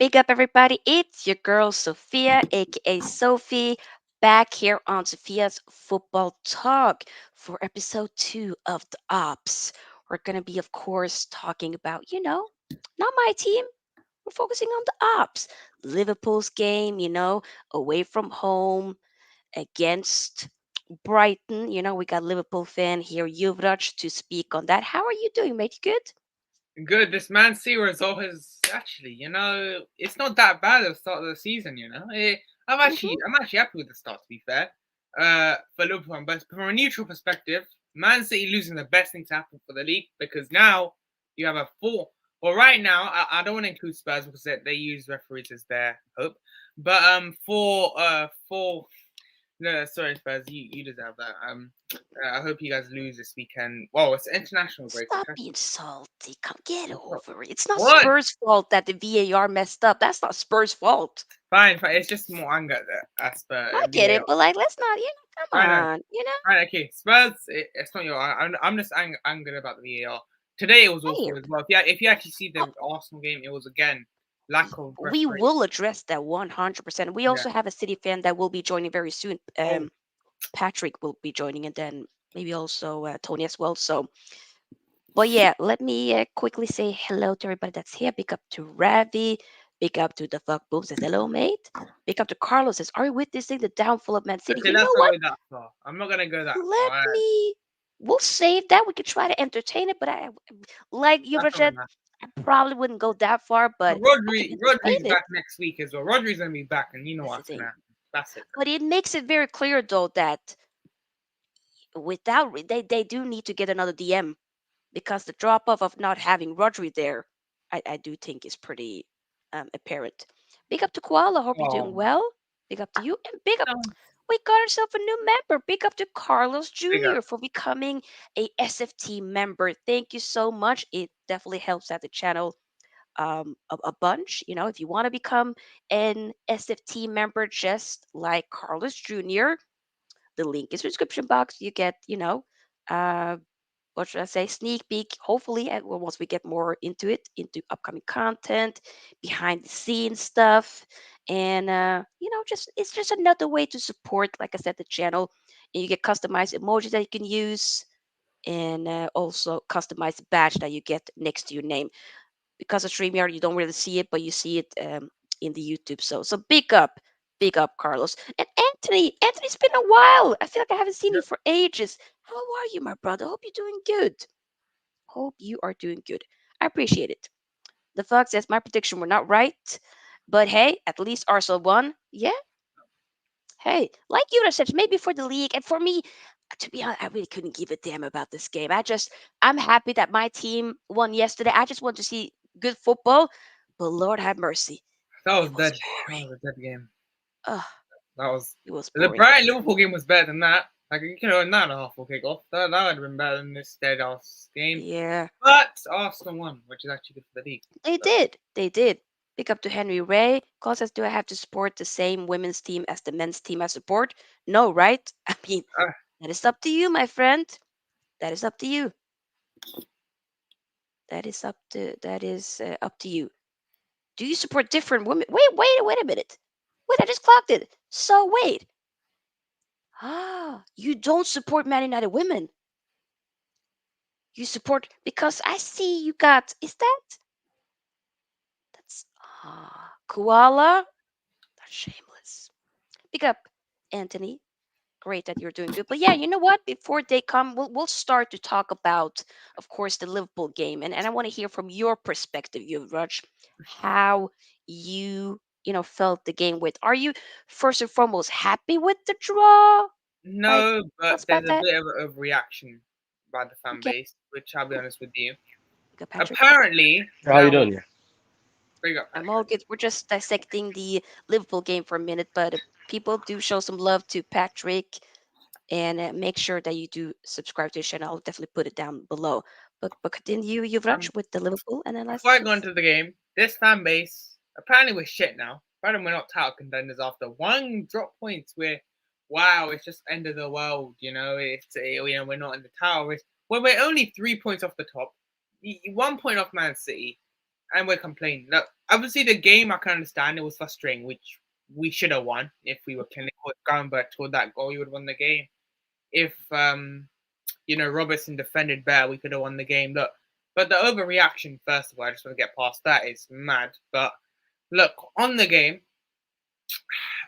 Big up, everybody. It's your girl, Sofia, aka Sophie, back here on Sophia's Football Talk for episode 2 of the Opps. We're going to be, of course, talking about, not my team. We're focusing on the Opps. Liverpool's game, away from home against Brighton. We got Liverpool fan here, Yuvraj, to speak on that. How are you doing, mate? You good? Good. This Man City result is actually, it's not that bad at the start of the season. I'm Mm-hmm. actually, I'm actually happy with the start. To be fair, for Liverpool, but from a neutral perspective, Man City losing the best thing to happen for the league because now you have a four. Well, right now, I don't want to include Spurs because they use referees as their hope, but for no, sorry, Spurs. You deserve that. I hope you guys lose this weekend. Well, it's international break. Stop being salty. Come get What? over it. It's not What? Spurs' fault that the VAR messed up. That's not Spurs' fault. Fine, fine. It's just more anger as per I get it, VAR. but like, let's not, come Right, no. on. Right, okay. Spurs, it's not your. I'm just angry about the VAR. Today it was awful Hey, as well. If you actually see the Arsenal game, it was again lack of we referee. will address that 100%. We Yeah. also have a City fan that will be joining very soon. Oh, Patrick will be joining, and then maybe also Tony as well. So, but yeah, let me quickly say hello to everybody that's here. Big up to Ravi. Big up to the fuck boom says hello, mate. Big up to Carlos says, are you witnessing the downfall of Man City? okay. You Let's know not what? go that far. I'm not gonna go that Let far. me. We'll save that. We could try to entertain it, but like you That's not said, enough. I probably wouldn't go that far, but I can Rodri's entertain it. back next week as well. Rodri's gonna be back, and you know That's the what's gonna thing. happen. That's it. But it makes it very clear, though, that they do need to get another DM because the drop off of not having Rodri there, I do think is pretty apparent. Big up to Koala. Hope you're doing Oh, well. Big up to you, and big up. no, We got ourselves a new member. Big up to Carlos big up. Jr. for becoming a SFT member. Thank you so much. It definitely helps out the channel a bunch. If you want to become an SFT member, just like Carlos Jr., the link is in the description box. You get, uh, what should I say, sneak peek. Hopefully, once we get more into it, into upcoming content, behind the scenes stuff, and just it's just another way to support, like I said, the channel. And you get customized emojis that you can use, and also customized badge that you get next to your name. Because of StreamYard, you don't really see it, but you see it in the YouTube. So big up, Carlos and Anthony. Anthony's been a while. I feel like I haven't seen you Yep. for ages. How are you, my brother? Hope you're doing good. Hope you are doing good. I appreciate it. The Fox says my prediction were not right, but hey, at least Arsenal won. Yeah. Hey, like you said, maybe for the league and for me. To be honest, I really couldn't give a damn about this game. I'm happy that my team won yesterday. I just want to see good football, but Lord have mercy, That was it was dead. That boring. was a dead game. Ugh, That was it was the boring. Brighton Liverpool game was better than that. Like you could have won that in a half full kickoff. That would have been better than this dead ass game. Yeah, But Arsenal won, which is actually good for the league. they So, did. They did. Pick up to Henry Ray. Call says, do I have to support the same women's team as the men's team I support? No, right? I mean, uh, that is up to you, my friend. That is up to you. That is up to you. Do you support different women? Wait a minute. Wait, I just clocked it. So wait. You don't support Man United women. You support because I see you got. Is that's koala? That's shameless. Pick up, Anthony. Great that you're doing good. But yeah, you know what? Before they come, we'll start to talk about, of course, the Liverpool game, and I want to hear from your perspective, you Raj, how felt the game with. Are you first and foremost happy with the draw? Like, no, tell but us there's about a that. bit of a overreaction by the fan Okay, base, which I'll be honest with you. pick up Patrick. Apparently, How you that was doing? Yeah. bring up I'm all Patrick. good. We're just dissecting the Liverpool game for a minute, but people do show some love to Patrick and make sure that you do subscribe to the channel. I'll definitely put it down below. But continue, Um, Yuvraj, with the Liverpool Before I go analysis. into the game, this fan base apparently we're shit now. Apparently we're not title contenders after one drop points. Wow, it's just end of the world. We're not in the title race. Well, we're only 3 points off the top, 1 point off Man City. and we're complaining. Look, obviously the game I can understand it was frustrating, which we should have won if we were clinical. If Granberg scored that goal, you would have won the game. If Robertson defended better, we could have won the game. Look, but the overreaction, first of all, I just want to get past that, is mad. But look, on the game,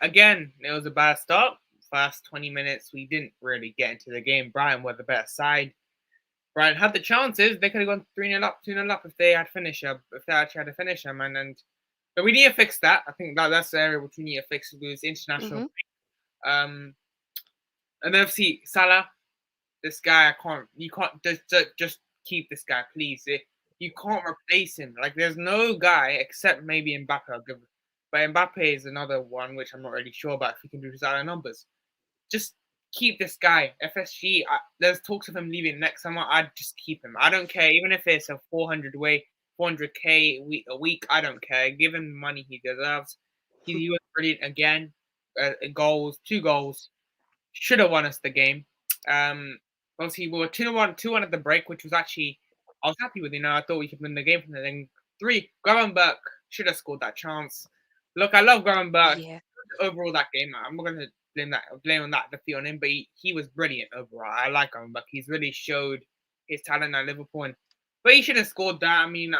again, it was a bad start. First 20 minutes, we didn't really get into the game. Brighton were the better side. Brighton had the chances. They could have gone 3-0 up, 2-0 up if they had finisher, if they actually had a finisher, man. But we need to fix that. I think that's the area which we need to fix because international. And then obviously Salah, this guy, you can't just keep this guy, please. You can't replace him. Like there's no guy except maybe Mbappe. But Mbappe is another one which I'm not really sure about if he can do his other numbers. Just keep this guy. FSG, there's talks of him leaving next summer. I'd just keep him. I don't care, even if it's a 400k a week. I don't care. Give him the money he deserves. He was brilliant again. Two goals. Should have won us the game. Obviously we were 2-1 at the break, which was actually I was happy with. I thought we could win the game from there. Then 3, Gravenberch should have scored that chance. Look, I love Gravenberch. Yeah. Overall, that game, I'm not gonna blame on that defeat on him, but he was brilliant overall. I like Gravenberch. He's really showed his talent at Liverpool, but he should have scored that. I mean,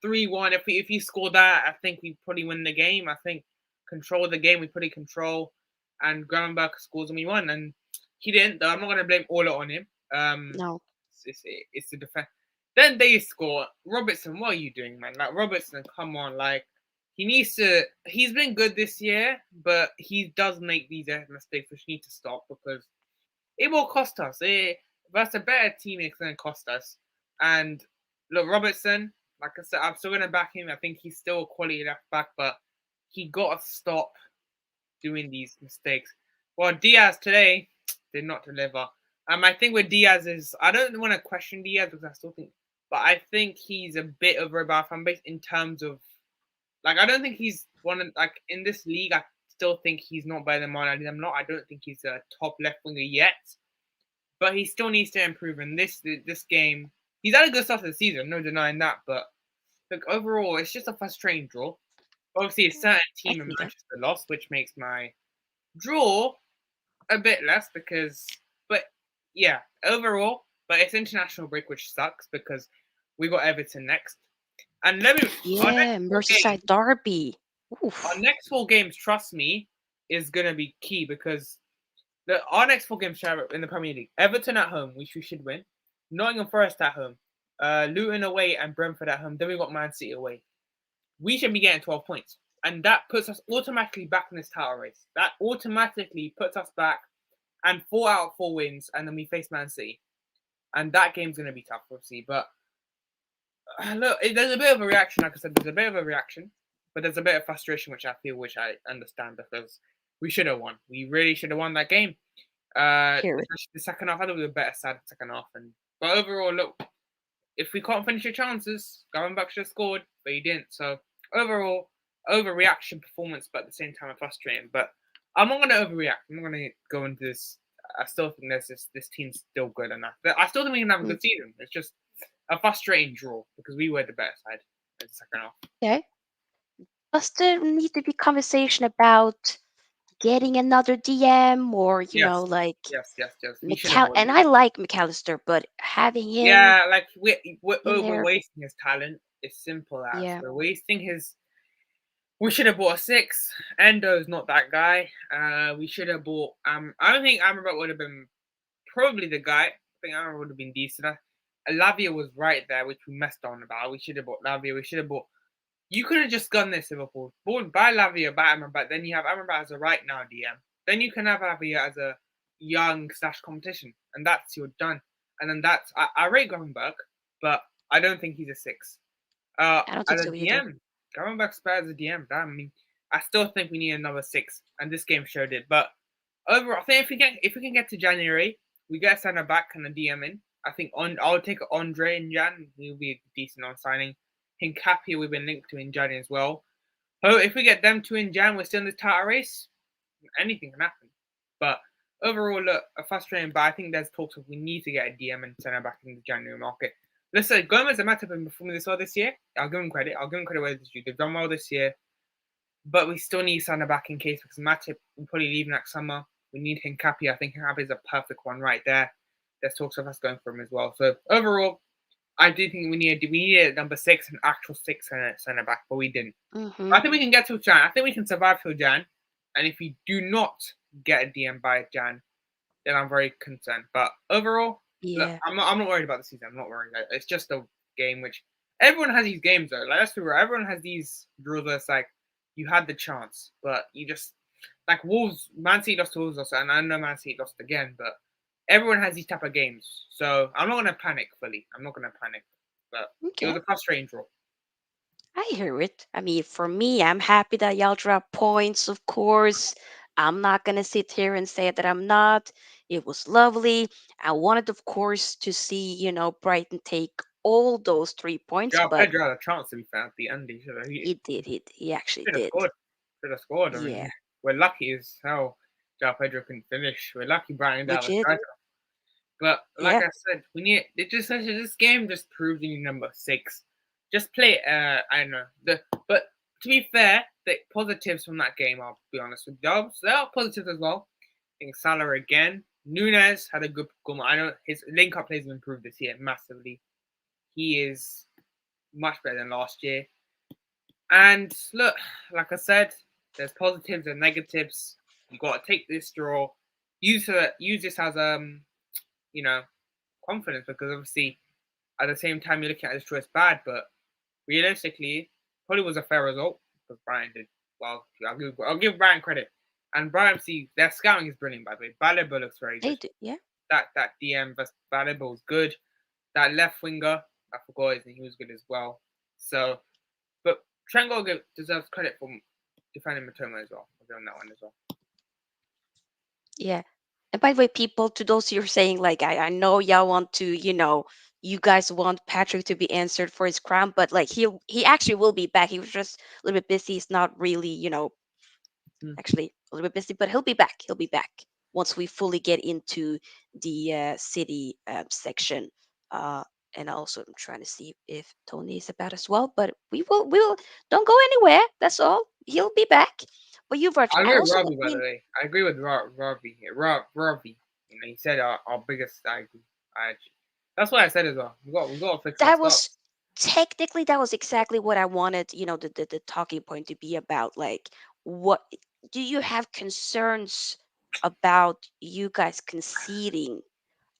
3-1. If he scored that, I think we probably win the game. I think control the game. We put in control, and Gravenberch scores and we won. And he didn't. Though I'm not gonna blame all on him. No. It's the defense. Then they score. Robertson, what are you doing, man? Like Robertson, come on, like. He needs to. He's been good this year, but he does make these mistakes which need to stop because it will cost us. Versus a better team, it's going to cost us. And look, Robertson, like I said, I'm still going to back him. I think he's still a quality left back, but he got to stop doing these mistakes. Well, Diaz today did not deliver. I think with Diaz is I don't want to question Diaz because I still think, but I think he's a bit over a fan base in terms of. Like, I don't think he's one of, like, in this league, I still think he's not better than Marlon. I don't think he's a top left winger yet. But he still needs to improve in this game. He's had a good start to the season, no denying that. But, look, overall, it's just a frustrating draw. Obviously, a certain team in Manchester lost, which makes my draw a bit less but, yeah, overall. But it's international break, which sucks because we got Everton next. And Merseyside derby. Oof. Our next 4 games, trust me, is gonna be key because our next 4 games in the Premier League: Everton at home, which we should win; Nottingham Forest at home; Luton away, and Brentford at home. Then we got Man City away. We should be getting 12 points, and that puts us automatically back in this title race. That automatically puts us back, and 4 out of 4 wins, and then we face Man City, and that game's gonna be tough, obviously, but. Look, there's a bit of a reaction. Like I said, there's a bit of a reaction, but there's a bit of frustration, which I understand because we should have won. We really should have won that game. The second half, I thought we were better side the second half. But overall, look, if we can't finish your chances, Gravenberch should have scored, but he didn't. So overall, overreaction performance, but at the same time, frustrating. But I'm not going to overreact. I'm not going to go into this. I still think this team's still good enough. I still think we can have a good season. It's just a frustrating draw because we were the better side in the second half. Okay. Does there need to be conversation about getting another DM or like yes. And I like McAllister, but having him like we're overwasting his talent. It's simple as we're wasting his. We should have bought a 6. Endo's not that guy. We should have bought. I don't think Amrabat would have been probably the guy. I think Amrabat would have been decent. Lavia was right there, which we messed on about. We should have bought Lavia. We should have bought. You could have just gone this Liverpool. Buy Lavia, buy Amrabat. Then you have Amrabat as a right now DM. Then you can have Lavia as a young / competition, and that's you're done. And then that's I rate Gravenberch, but I don't think he's a 6. I don't think as so a either. DM, Gravenberch's better as a DM. I mean, I still think we need another 6, and this game showed it. But overall, I think if we can get to January, we get a centre back and a DM in. I think I'll take Andre in Jan. He'll be a decent on signing. Hincapie we've been linked to in Jan as well. So if we get them 2 in Jan, we're still in the title race. Anything can happen. But overall, look, a frustrating. But I think there's talks of we need to get a DM and centre back in the January market. let's say Gomez and Matip have been performing this well this year. I'll give them credit. Where they've done well this year. But we still need Salah back in case because Matip will probably leave next summer. We need Hincapié. I think Hincapié is a perfect one right there. There's talks of us going for him as well. So overall, I do think we needed number 6, an actual 6 centre back, but we didn't. I think we can get to Jan. I think we can survive till Jan. And if we do not get a DM by Jan, then I'm very concerned. But overall, look, I'm not worried about the season. I'm not worried. It's just a game which everyone has these games though. Like let's be real, everyone has these draws where it's like you had the chance, but you just like Wolves. Man City lost to Wolves also, and I know Man City lost again, but everyone has these type of games. So I'm not gonna panic fully. I'm not gonna panic. But it was a frustrating draw. I hear it. I mean, for me, I'm happy that y'all drop points, of course. I'm not going to sit here and say that I'm not. It was lovely. I wanted, of course, to see, Brighton take all those 3 points, Yeah, but Pedro had a chance to be fair at the end. He he did. He actually should have did. scored. Should have scored. I Yeah, mean, we're lucky as hell. Joao Pedro couldn't finish. We're lucky Brighton that was legit. striker. But like Yeah, I said, we need it. Just this game just proves you need number 6. Just play. I don't know. But to be fair, the positives from that game, I'll be honest with you, there are positives as well. I think Salah again. Nunes had a good performance. I know his link up plays have improved this year massively. He is much better than last year. And look, like I said, there's positives and negatives. You got to take this draw, use this as you know, confidence because obviously at the same time you're looking at this draw as bad, but realistically, probably was a fair result because Brighton did well. I'll give Brighton credit, and Brighton see their scouting is brilliant by the way. Baleba looks very they good. do. Yeah. That DM versus Baleba was good. That left winger, I forgot his name, he was good as well. So, but Trent deserves credit for defending Matoma as well. I'll give him that one as well. Yeah. And by the way, people, to those who are saying, like, I know y'all want to, you guys want Patrick to be answered for his crime, but like he actually will be back. He was just a little bit busy. He's not really, actually a little bit busy, but he'll be back. He'll be back once we fully get into the city section. Uh, and also, I'm trying to see if Tony is about as well. But we will don't go anywhere. That's all. He'll be back. But you, Virgil, I I agree with also, Robbie, by the way. I agree with Robbie here. Robbie. He said our biggest. I agree. That's what I said as well. We got to fix our that stuff. was technically that was exactly what I wanted. The talking point to be about. Like, what do you have concerns about you guys conceding?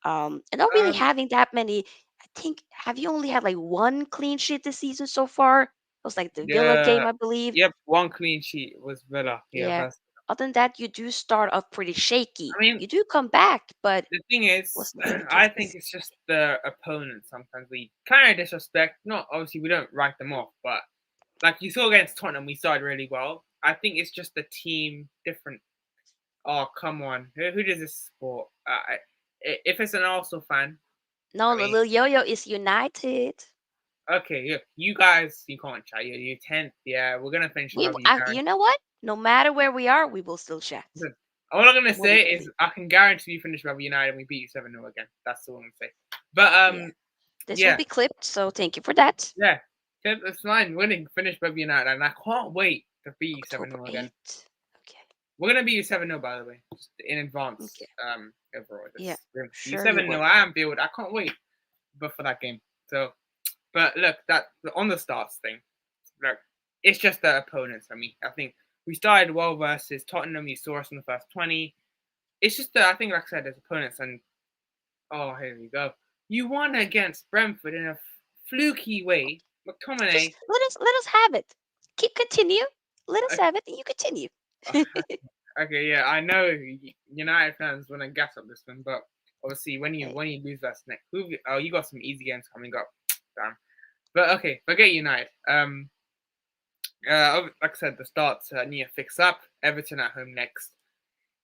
And not really Um, having that many. I think have you only had like one clean sheet this season so far? It was like the Villa yeah. game, I believe. Yep. One clean sheet was Villa. Yeah. Yeah. Other than that, you do start off pretty shaky. I mean, You do come back, but the thing is, wasn't really the case I think this. it's just the opponent. Sometimes we kind of disrespect. Not obviously we don't write them off, but like you saw against Tottenham, we started really well. I think it's just the team different. Oh come on, who does this sport? If it's an Arsenal fan, No, I the mean, little yo-yo is United. okay, yeah, you guys, you can't chat. You're 10th. Yeah, we're gonna finish above you, You know what? No matter where we are, we will still chat. All I'm gonna More than say is likely. I can guarantee you finish above United and we beat you 7-0 again. That's all I'm gonna say. But Yeah. This will yeah, be clipped, so thank you for that. yeah, it's fine. Winning, finish above United, and I can't wait to beat you October 7-0 again. 8th. Okay. We're gonna beat you 7-0 by the way, just in advance. Okay. Overall, Yeah. you Sure you 7-0 will. at Anfield. I can't wait, but for that game. So, but look, that on the starts thing, look, it's just the opponents. I mean, I think we started well versus Tottenham. You saw us in the first 20. It's just that I think, like I said, there's opponents, and oh, here we go. You won against Brentford in a fluky way. Just McTominay. let us have it. Keep continue. Let us have it and you continue. Okay, yeah, I know United fans want to gas up this one, but obviously when you Hey, lose that next, you got some easy games coming up. Damn. But okay, forget United. Like I said, the starts need to fix up. Everton at home next,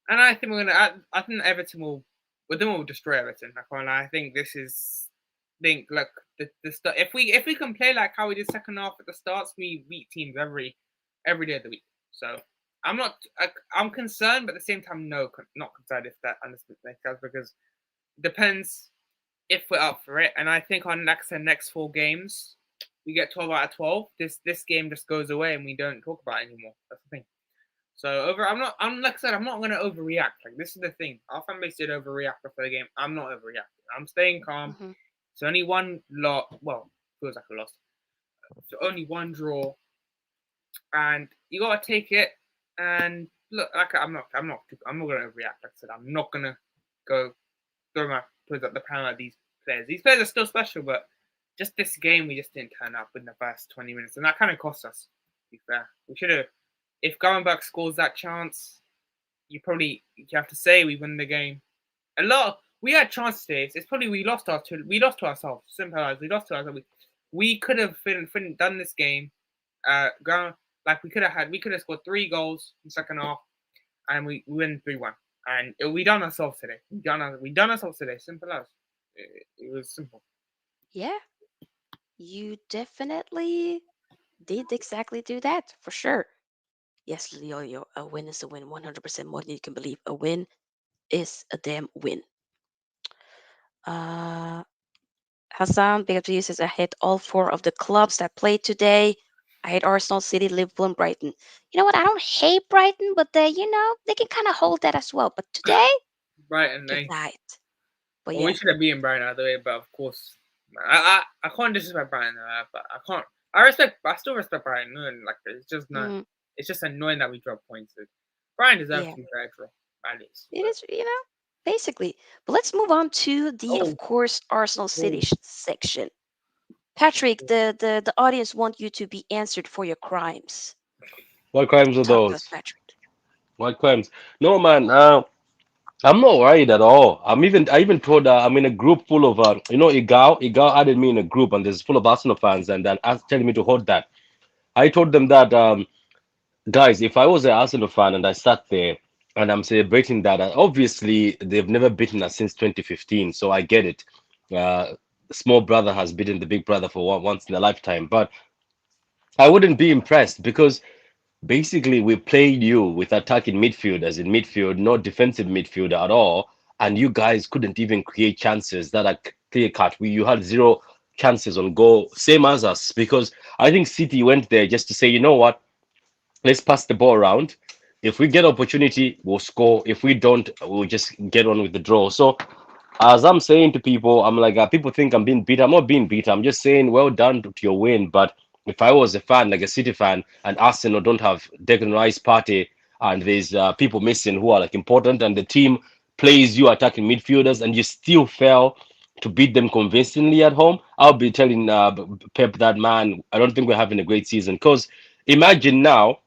and I think we're gonna. I think Everton will. Well, then we'll destroy Everton. I think this is. Look the start. If we can play like how we did second half at the starts, we beat teams every day of the week. So I'm not. I'm concerned, but at the same time, no, not concerned if that understands because it depends if we're up for it. And I think on next 4 games, we get 12 out of 12. This game just goes away and we don't talk about it anymore. That's the thing. So I'm like I said, I'm not gonna overreact. Like this is the thing. Our fan base did overreact after the game. I'm not overreacting. I'm staying calm. Hmm. It's only one lot. Well, feels like a loss. So only one draw, and you gotta take it. And look, like I'm not gonna overreact. Like I said, I'm not gonna go throw my put up the pound at these players. These players are still special, but just this game, we just didn't turn up in the first 20 minutes, and that kind of cost us. To be fair, we should have. If Gardenberg scores that chance, you have to say we win the game. We had chances today. It's probably we lost to ourselves. Simple as we lost to ourselves. We could have done this game. Like we could have scored 3 goals in the second half, and we win 3-1. And we done ourselves today. We done ourselves today. Simple as it was simple. Yeah, you definitely did exactly do that for sure. Yes, Leo, a win is a win. 100% more than you can believe. A win is a damn win. Uh, Hassan, big up to you, says I hate all 4 of the clubs that played today. I hate Arsenal, City, Liverpool, and Brighton. You know what? I don't hate Brighton, but they can kind of hold that as well. But today, Brighton, get eh? that. But Well, we yeah. should have beaten Brighton either way, but of course, I can't disrespect Brighton, but I can't. I still respect Brighton, and like it's just not. Mm, It's just annoying that we drop points. Brighton deserves yeah. to be fair draw, at least. It But is, basically. But let's move on to the, oh, of course, Arsenal City oh, section. Patrick, the audience want you to be answered for your crimes. What crimes are Talk to us, those? Patrick. What crimes? No, man. I'm not worried at all. I even told I'm in a group full of Igal added me in a group and there's full of Arsenal fans and then asked telling me to hold that. I told them that guys, if I was an Arsenal fan and I sat there and I'm celebrating that, obviously they've never beaten us since 2015, so I get it. The small brother has beaten the big brother for once in a lifetime, but I wouldn't be impressed because basically we played you with attacking midfielders in midfield, not defensive midfielder at all, and you guys couldn't even create chances that are clear cut. You had zero chances on goal, same as us, because I think City went there just to say, you know what, let's pass the ball around. If we get opportunity, we'll score. If we don't, we'll just get on with the draw. So as I'm saying to people, I'm like, people think I'm being beat. I'm not being beat. I'm just saying, well done to your win. But if I was a fan, like a City fan, and Arsenal don't have Declan Rice party, and there's people missing who are like important, and the team plays you attacking midfielders, and you still fail to beat them convincingly at home, I'll be telling Pep that, man, I don't think we're having a great season. Because imagine now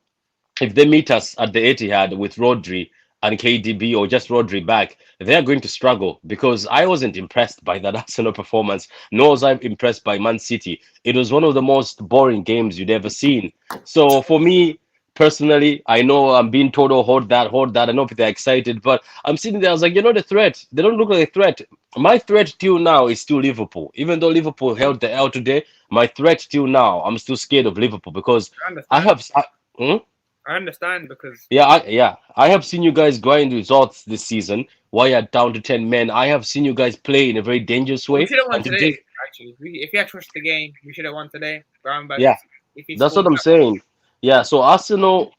if they meet us at the Etihad with Rodri and KDB or just Rodri back, they're going to struggle because I wasn't impressed by that Arsenal performance, nor was I impressed by Man City. It was one of the most boring games you'd ever seen. So for me, personally, I know I'm being told, oh, hold that, hold that. I know they're excited, but I'm sitting there, I was like, the threat. They don't look like a threat. My threat till now is still Liverpool. Even though Liverpool held the L today, my threat till now, I'm still scared of Liverpool because I I understand. have. Hmm? I understand because I have seen you guys grind results this season. Why are down to 10 men? I have seen you guys play in a very dangerous we way, should have won and today, today. Actually, if you had trusted the game, we should have won today. Brownback, yeah, if he that's what scores I'm that goal, saying. Yeah, so Arsenal,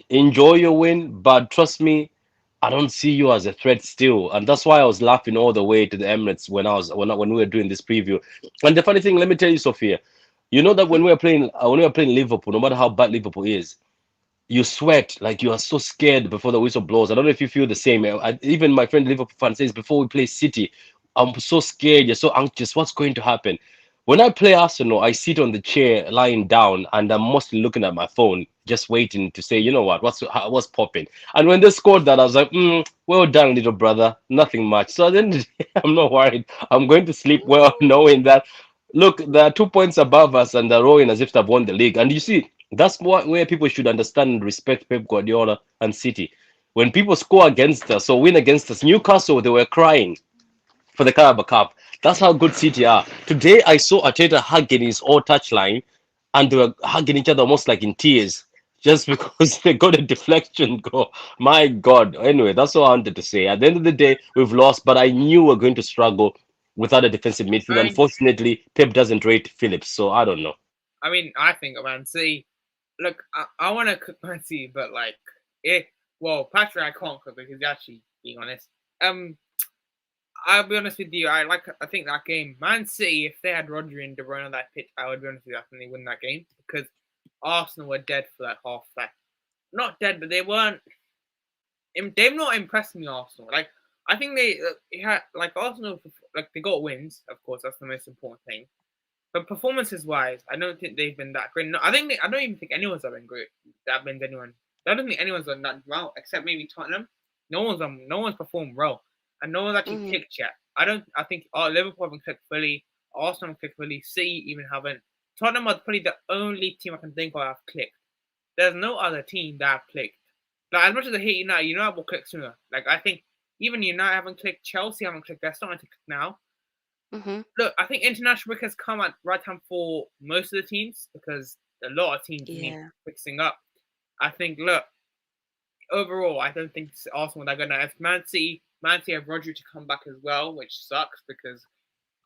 enjoy your win, but trust me, I don't see you as a threat still, and that's why I was laughing all the way to the Emirates when we were doing this preview. And the funny thing, let me tell you, Sophia, you know that Mhm. when we were playing Liverpool, no matter how bad Liverpool is, you sweat like you are so scared before the whistle blows. I don't know if you feel the same. Even my friend Liverpool fan says before we play City, I'm so scared. You're so anxious. What's going to happen? When I play Arsenal, I sit on the chair lying down and I'm mostly looking at my phone, just waiting to say, you know what, what's popping. And when they scored that, I was like, well done, little brother. Nothing much. So then I'm not worried. I'm going to sleep well, knowing that. Look, they're 2 points above us and they're rowing as if they've won the league. And you see, that's where people should understand and respect Pep Guardiola and City. When people score against us or win against us, Newcastle, they were crying for the Carabao Cup. That's how good City are. Today, I saw Arteta hugging his own touchline and they were hugging each other almost like in tears just because they got a deflection goal. My God. Anyway, that's all I wanted to say. At the end of the day, we've lost, but I knew we are going to struggle. without a defensive midfield. I mean, Unfortunately, Pep doesn't rate Phillips, so I don't know. I think Man City. Look, I want to cook Man City, but like, it. Well, Patrick, I can't cook because actually, being honest, I'll be honest with you. I think that game, Man City, if they had Rodri and De Bruyne on that pitch, I would be honest with you, I think they win that game because Arsenal were dead for that half. Like, not dead, but they weren't. They've not impressed me, Arsenal. Like, I think they had like Arsenal, like they got wins. Of course, that's the most important thing. But performances wise, I don't think they've been that great. No, I don't even think anyone's been great. That means anyone. I don't think anyone's done that well, except maybe Tottenham. No one's performed well, and no one's actually Mhm. clicked yet. I think Liverpool haven't clicked fully. Arsenal haven't clicked fully. City even haven't. Tottenham are probably the only team I can think of that have clicked. There's no other team that have clicked. Like as much as I hate United will click sooner. Like I think even United haven't clicked. Chelsea haven't clicked. They're starting to click now. Mhm. Look, I think international break has come at right time for most of the teams because a lot of teams need Yeah. fixing up. I think, look, overall, I don't think Arsenal are gonna. If Man City have Rodri to come back as well, which sucks because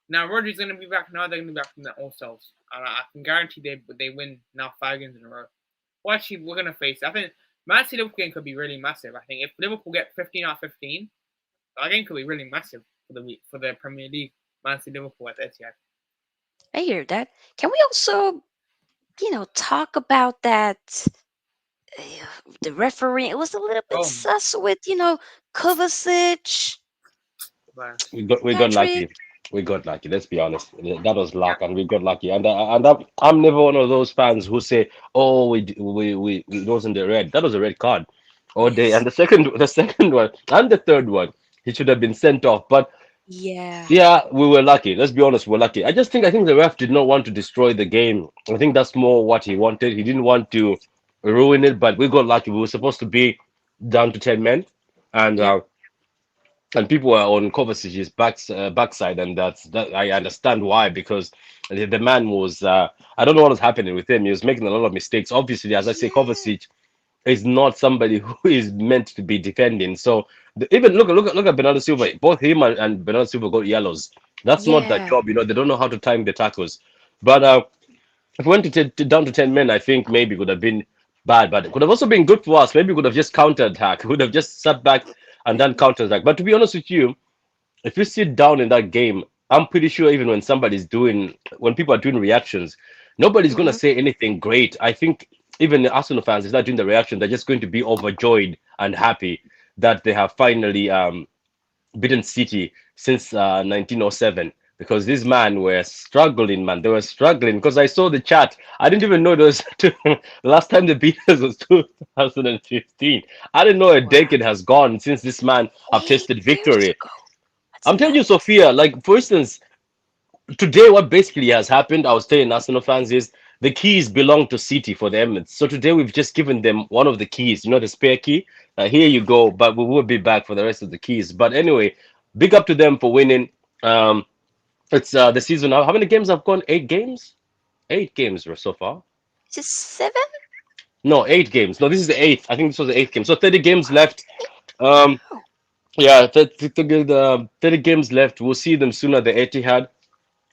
now Rodri's gonna be back. Now they're gonna be back from their old selves, and I can guarantee they win now 5 games in a row. Well, actually, we're gonna face. I think Man City Liverpool game could be really massive. I think if Liverpool get 15 out of 15, that game could be really massive for the week for the Premier League. Man City Liverpool at the Etihad. I hear that. Can we also, talk about that? uh, The referee, it was a little bit Oh, sus with, Kovacic, but We got Patrick. lucky. We got lucky. Let's be honest. That was luck, and we got lucky. I'm never one of those fans who say, "Oh, it wasn't a red. That was a red card." All day. And Yes. the second one, and the third one, he should have been sent off. But Yeah. yeah, we were lucky. Let's be honest, we're lucky. I think the ref did not want to destroy the game. I think that's more what he wanted. He didn't want to ruin it, but we got lucky. We were supposed to be down to 10 men, and Yep. uh, and people were on Kovacic's backside, and that I understand why, because the man was I don't know what was happening with him. He was making a lot of mistakes. Obviously, as I say, Yeah. Kovacic is not somebody who is meant to be defending. So even look at Bernardo Silva. Both him and Bernardo Silva got yellows. That's not their Yeah. job. They don't know how to time the tackles. But if we went down to 10 men, I think maybe it would have been bad, but it could have also been good for us. Maybe we could have just counter attack. We would have just sat back and done counter attack. But to be honest with you, if you sit down in that game, I'm pretty sure even when people are doing reactions, nobody's gonna Mhm. say anything great. I think even the Arsenal fans is not doing the reaction. They're just going to be overjoyed and happy that they have finally beaten City since 1907, because these man were struggling, man. They were struggling because I saw the chat. I didn't even know it was the last time the beat us was 2015. I didn't know a Wow. decade has gone since this man have 8 tasted years victory. ago. That's I'm telling you, nuts. Sophia, like for instance, today what basically has happened, I was telling Arsenal fans, is the keys belong to City for the Emirates. So today we've just given them one of the keys, the spare key. Here you go, but we will be back for the rest of the keys. But anyway, big up to them for winning. Um, it's the season now. How many games have gone? 8 games? 8 games so far. Is it 7? No, 8 games. No, this is the eighth. I think this was the eighth game. So 30 games Wow. left. Um, Wow. yeah, 30 games left. We'll see them soon at the Etihad.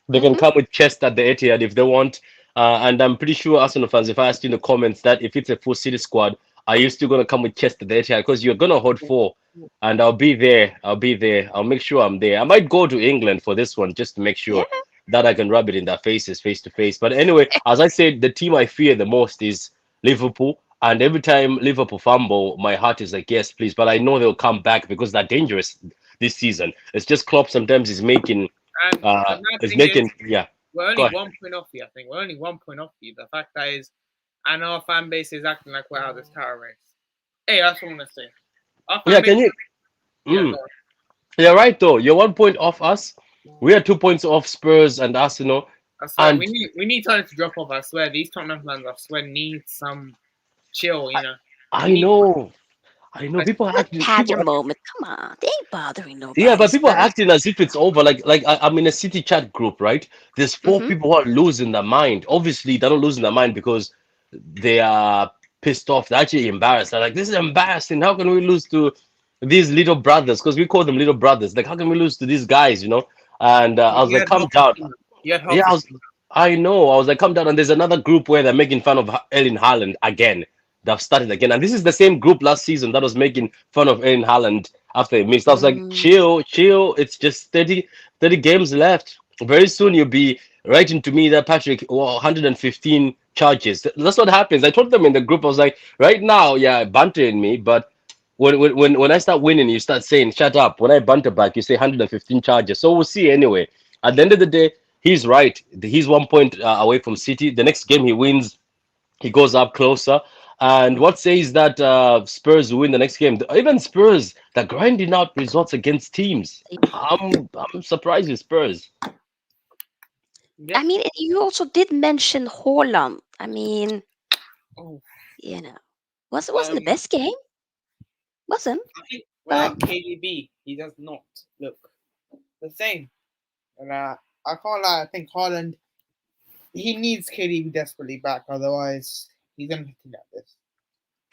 They can Mhm. come with chest at the Etihad if they want. And I'm pretty sure Arsenal fans, if I asked you in the comments that if it's a full City squad, are you still gonna come with chest at the Etihad? Because you're gonna hold four, and I'll be there. I'll be there. I'll make sure I'm there. I might go to England for this one just to make Yeah. sure that I can rub it in their faces face to face. But anyway, as I said, the team I fear the most is Liverpool. And every time Liverpool fumble, my heart is like, yes, please. But I know they'll come back because they're dangerous this season. It's just Klopp sometimes and the mad is thing is, making yeah. we're Go only ahead. 1 point off you. I think we're only 1 point off you. The fact that is, and our fan base is acting like we're out of this tower race. Hey, that's what I want to say. Our Yeah, fan base, can you? yeah, Mm, go on. you're right though. You're 1 point off us. We are 2 points off Spurs and Arsenal. I swear, And we need time to drop off. I swear, these Tottenham fans, I swear, need some chill. I, We I need. know, I know. I, Let them have their moment. Come on. They ain't bothering Yeah, nobody, but people are Spurs. acting as if it's over. I'm in a City chat group, right? There's four Mhm. people who are losing their mind. Obviously, they're not losing their mind because they are pissed off. They're actually embarrassed. They're like, this is embarrassing. How can we lose to these little brothers? Because we call them little brothers. Like, how can we lose to these guys? And I was You like, had calm hope for down. Cena. You had Yeah, hope for Cena. I know. I was like, calm down. And there's another group where they're making fun of Erling Haaland again. They've started again. And this is the same group last season that was making fun of Erling Haaland after he missed. I was like, Mm, chill, chill. It's just 30 games left. Very soon you'll be writing to me that Patrick, well, 115 charges. That's what happens. I told them in the group, I was like, right now, yeah, bantering me, but when I start winning, you start saying, shut up. When I banter back, you say 115 charges. So we'll see anyway. At the end of the day, he's right. He's 1 point away from City. The next game he wins, he goes up closer. And mhm. what says that Spurs will win the next game? Even Spurs, they're grinding out results against teams. I'm surprised with Spurs. I Yep. mean, you also did mention Haaland. I mean, Oh, wasn't the um, best game, wasn't? I think But without KDB, he does not look the same. And I can't lie. I think Haaland he needs KDB desperately back, otherwise he's gonna continue at this.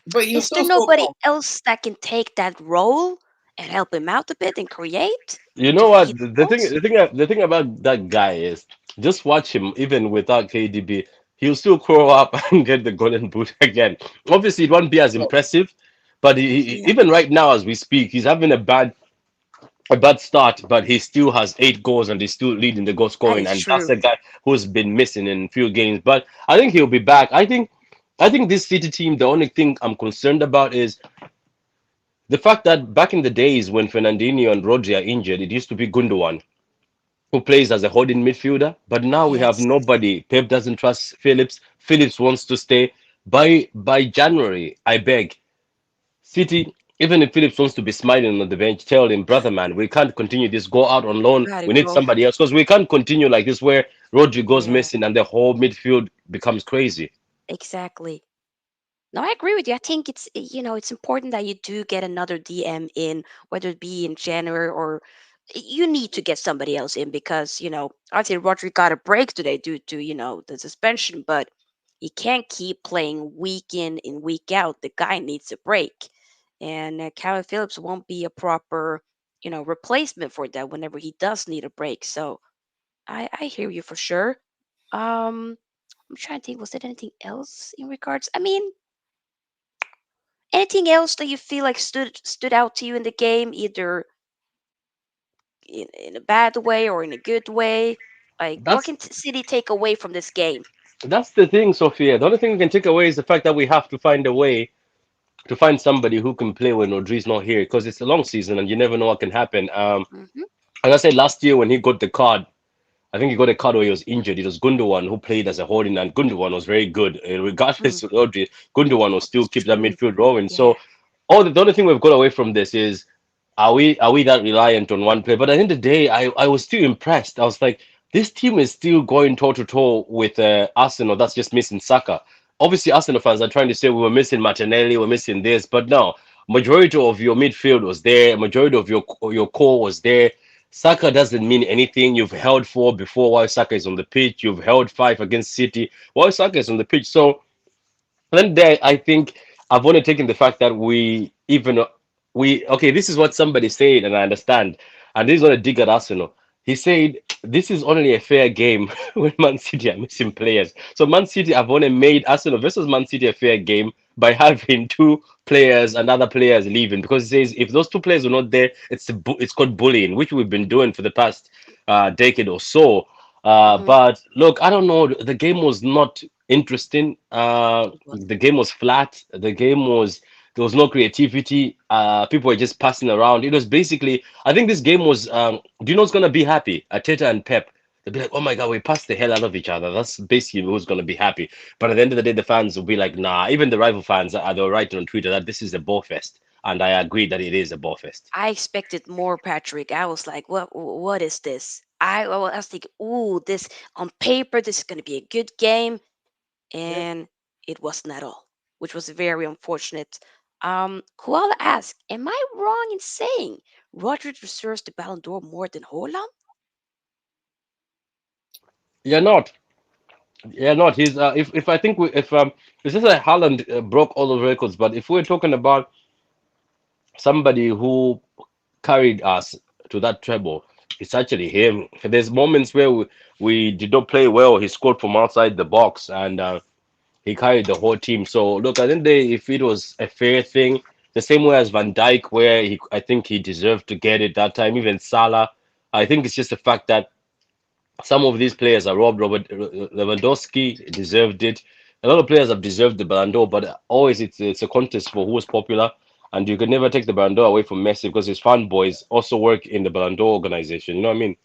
But he'll is there still score nobody goals. else that can take that role and help him out a bit and create You to know feed what? the The thing, goals? the thing, the thing about that guy is, just watch him. Even without KDB, he'll still grow up and get the golden boot again. Obviously, it won't be as So, impressive, but Yeah, even right now, as we speak, he's having a bad start, but he still has 8 goals and he's still leading the goal that scoring. is And that's true. a guy who's been missing in few games. But I think he'll be back. I think this City team. The only thing I'm concerned about is the fact that back in the days when Fernandinho and Rodri are injured, it used to be Gundogan who plays as a holding midfielder. But now we have Yes, nobody. Pep doesn't trust Phillips. Phillips wants to stay. By January, I beg City. Even if Phillips wants to be smiling on the bench, tell him, brother, man, we can't continue this. Go out on loan. gotta We need go. somebody else because we can't continue like this where Rodri goes Yeah, missing and the whole midfield becomes crazy. exactly. No, I agree with you. I think it's important that you do get another DM in, whether it be in January or you need to get somebody else in because, obviously Rodri got a break today due to, the suspension, but he can't keep playing week in and week out. The guy needs a break. And Calvin Phillips won't be a proper, replacement for that whenever he does need a break. So I hear you for sure. I'm trying to think, was there anything else in regards? I mean, anything else that you feel like stood out to you in the game, either in a bad way or in a good way? Like, what That's can City take away from this game? that's the thing, Sophia. The only thing we can take away is the fact that we have to find a way to find somebody who can play when Rodri's not here because it's a long season and you never know what can happen. Hmm. As I said last year when he got the card, I think he got a card where he was injured. It was Gundogan who played as a holding, and Gundogan was very good. Mm, Regardless of Rodri, Gundogan will still it's keep that true. midfield rolling. Yeah, So, the only thing we've got away from this is are we that reliant on one player? But at the end of the day, I was still impressed. I was like, this team is still going toe to toe with Arsenal. That's just missing Saka. Obviously, Arsenal fans are trying to say we were missing Martinelli, we're missing this, but no. Majority of your midfield was there. Majority of your core was there. Saka doesn't mean anything. You've held four before while Saka is on the pitch. You've held five against City while Saka is on the pitch. So then there, I think I've only taken the fact that we okay. This is what somebody said, and I understand. And this is not a dig at Arsenal. He said this is only a fair game when Man City are missing players. So Man City have only made Arsenal versus Man City a fair game by having two players and other players leaving because he says if those two players are not there, it's called bullying, which we've been doing for the past decade or so. hmm, But look, I don't know. The game was not interesting. it The wasn't. game was flat. The game was there was no creativity. People were just passing around. It was basically. I think this game was. Do you know who's gonna be happy? Arteta and Pep. They'll be like, "Oh my God, we passed the hell out of each other." That's basically who's gonna be happy. But at the end of the day, the fans will be like, "Nah." Even the rival fans they were writing on Twitter that this is a ball fest, and I agree that it is a ball fest. I expected more, Patrick. I was like, what is this? I was thinking, ooh, this on paper, this is going to be a good game. yep. And it wasn't at all, which was very unfortunate. Koala asked, "Am I wrong in saying Rodri deserves the Ballon d'Or more than Haaland?" You're not. Yeah, not. He's if I think if it's just like Haaland broke all the records, but if we're talking about somebody who carried us to that treble, It's actually him. There's moments where we did not play well. He scored from outside the box, and he carried the whole team. So look, I think if it was a fair thing, the same way as Van Dijk, where I think he deserved to get it that time. Even Salah, I think it's just the fact that some of these players are robbed. Lewandowski deserved it. A lot of players have deserved the Ballon d'Or, but always it's a contest for who is popular, and you can never take the Ballon d'Or away from Messi because his fan boys also work in the Ballon d'Or organization. You know what I mean?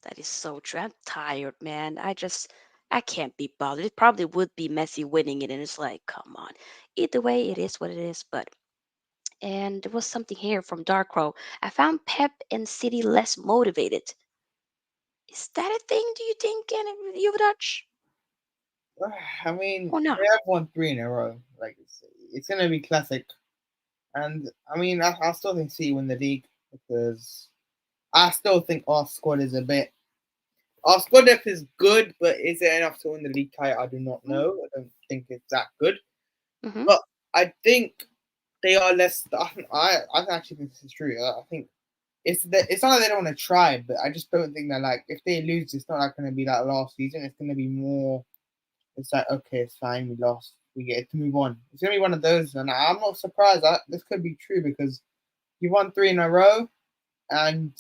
That is so true. I'm tired, man. I can't be bothered. It probably would be Messi winning it, and it's like, come on. Either way, it is what it is. But and there was something here from Dark Crow. I found Pep and City less motivated. Is that a thing? Do you think, Dutch, I mean, or not? they have won three in a row. Like it's gonna be classic. And I mean, I still think City win the league because I still think our squad is a bit. Our squad depth is good, but is it enough to win the league title? I do not know. I don't think it's that good. Mm-hmm. But I think they are less. I actually think this is true. I think it's not like they don't want to try, but I just don't think that like if they lose, it's not like going to be like last season. It's going to be more. It's like okay, it's fine. We lost. We get to move on. It's going to be one of those, and I'm not surprised. This could be true because you won three in a row, and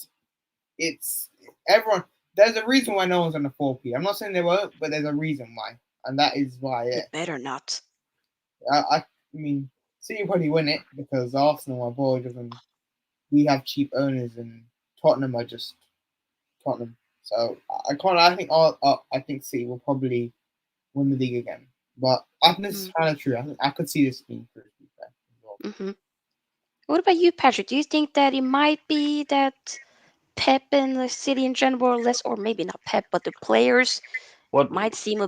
it's everyone. There's a reason why no one's on the 4P. I'm not saying they won't, but there's a reason why, and that is why. It better not. I mean, City probably win it because Arsenal are bored and we have cheap owners, and Tottenham are just Tottenham. So I can't. I think I think City will probably win the league again. But I think this is kind of true. I could see this being true. To be fair, as well. Mm-hmm. What about you, Patrick? Do you think that it might be that Pep and the City in general are less, or maybe not Pep, but the players What might seem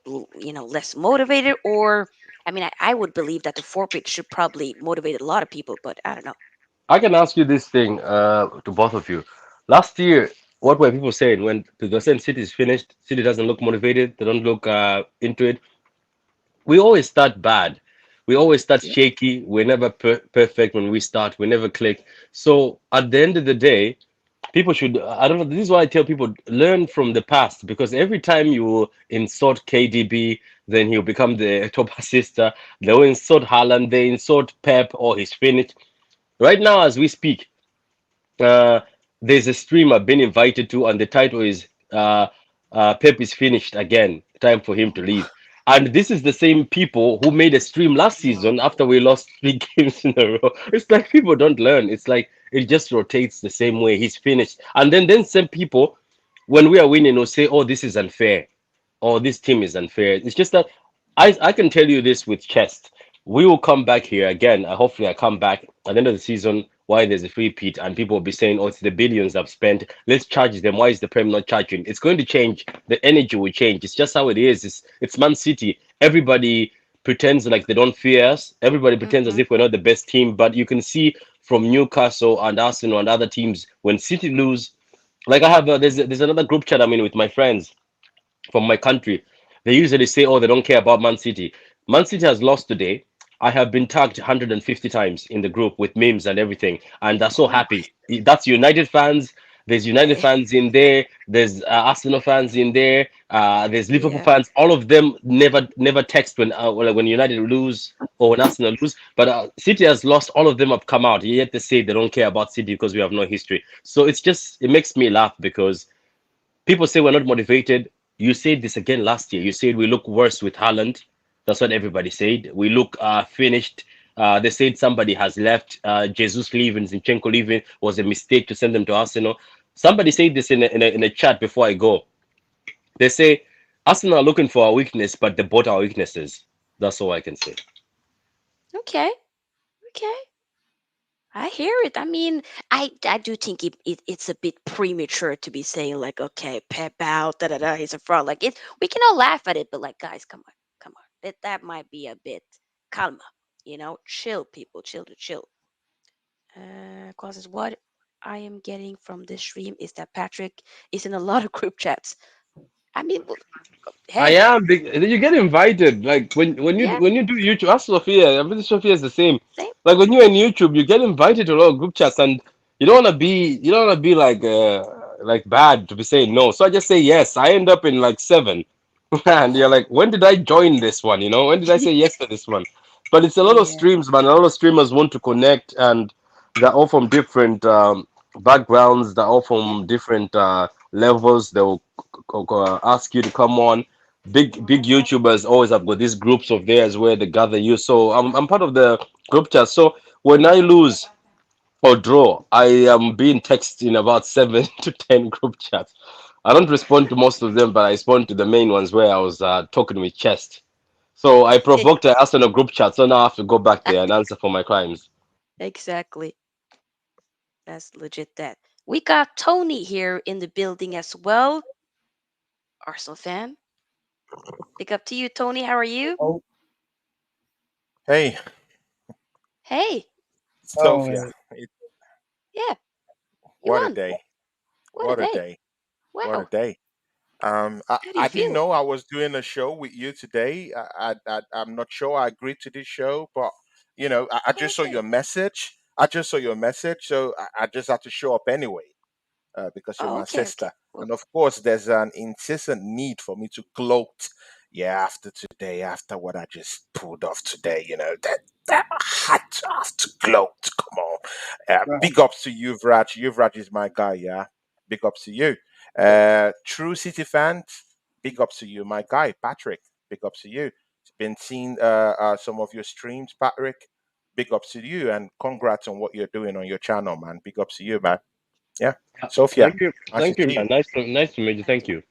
less motivated? Or I mean, I would believe that the forfeit should probably motivate a lot of people, but I don't know. I can ask you this thing to both of you. Last year, what were people saying when the same City is finished? City doesn't look motivated. They don't look into it. We always start bad. We always start Yeah. shaky. We're never perfect when we start. We never click. So at the end of the day, people should. I don't know. This is why I tell people learn from the past because every time you insult KDB, then he'll become the top assister. They'll insult Haaland. They insult Pep or he's finished. Right now, as we speak, uh, there's a stream I've been invited to, and the title is Pep is finished again. Time for him to leave. And this is the same people who made a stream last season after we lost three games in a row. It's like people don't learn. It's like it just rotates the same way. He's finished. And then some people, when we are winning, will say, oh, this is unfair. Oh, this team is unfair. It's just that I can tell you this with chest. We will come back here again. Hopefully, I come back at the end of the season. Why there's a free pit and people will be saying, "Oh, it's the billions I've spent. Let's charge them. Why is the Prem not charging?" It's going to change. The energy will change. It's just how it is. It's Man City. Everybody pretends like they don't fear us. Everybody pretends as Mm-hmm. if we're not the best team. But you can see from Newcastle and Arsenal and other teams when City lose. Like I have, there's another group chat I'm in with my friends from my country. They usually say, "Oh, they don't care about Man City." Man City has lost today. I have been tagged 150 times in the group with memes and everything, and they're so Oh, happy. That's United fans. There's United fans in there. There's Arsenal fans in there. There's Liverpool yeah. fans. All of them never text when United lose or when Arsenal lose. But City has lost. All of them have come out. Yet they say they don't care about City because we have no history. So it makes me laugh because people say we're not motivated. You said this again last year. You said we look worse with Haaland. That's what everybody said. We look finished. They said somebody has left. Jesus leaving, Zinchenko leaving was a mistake to send them to Arsenal. Somebody said this in a chat before I go. They say Arsenal are looking for our weakness, but they bought our weaknesses. That's all I can say. Okay. Okay. I hear it. I mean, I do think it's a bit premature to be saying like, okay, Pep out, da da da, he's a fraud. Like it, we can all laugh at it, but like, guys, come on, come on. That might be a bit calma, chill, people, chill to chill. Causes what I am getting from this stream is that Patrick is in a lot of group chats. I mean, I hey, am big. You get invited. Like yeah, when you do YouTube, ask Sofia. I'm pretty Sofia is the same. same. Like when you're in YouTube, you get invited to a lot of group chats, and you don't wanna be like bad to be saying no. So I just say yes. I end up in like seven. And you're like, when did I join this one? When did I say yes to this one? But it's a lot of Yeah. streams, man. A lot of streamers want to connect, and they're all from different backgrounds. They're all Yeah. from different levels. They'll ask you to come on. Big YouTubers always have got these groups of theirs where they gather you. So I'm part of the group chat. So when I lose or draw, I am being texted in about 7 to 10 group chats. I don't respond to most of them, but I respond to the main ones where I was talking with chest. So I provoked her, asked in a group chat, so now I have to go back there and answer for my crimes. Exactly. That's legit that. We got Tony here in the building as well. Arsenal fan. Big up to you, Tony. How are you? Oh, Hey, Hey. oh, Sofia, wait. Yeah. You what a won. day. What a What a day. day. What a Wow. day. How do you I didn't feel? know I was doing a show with you today. I'm not sure I agreed to this show, but I just saw Okay. your message. I just saw your message, so I just had to show up anyway. Because you're Oh, my okay. Okay. sister. Well, And of course, there's an incessant need for me to gloat. Yeah, after today, after what I just pulled off today, that I had to have to gloat. Come on. Right. Big ups to Yuvraj. Yuvraj is my guy, yeah. Big ups to you. True City fans, big ups to you, my guy, Patrick. Big ups to you. Been seeing some of your streams, Patrick. Big ups to you and congrats on what you're doing on your channel, man. Big ups to you, man. Yeah. Sofia, nice to Thank you, see you. man. Nice to meet you. Thank you.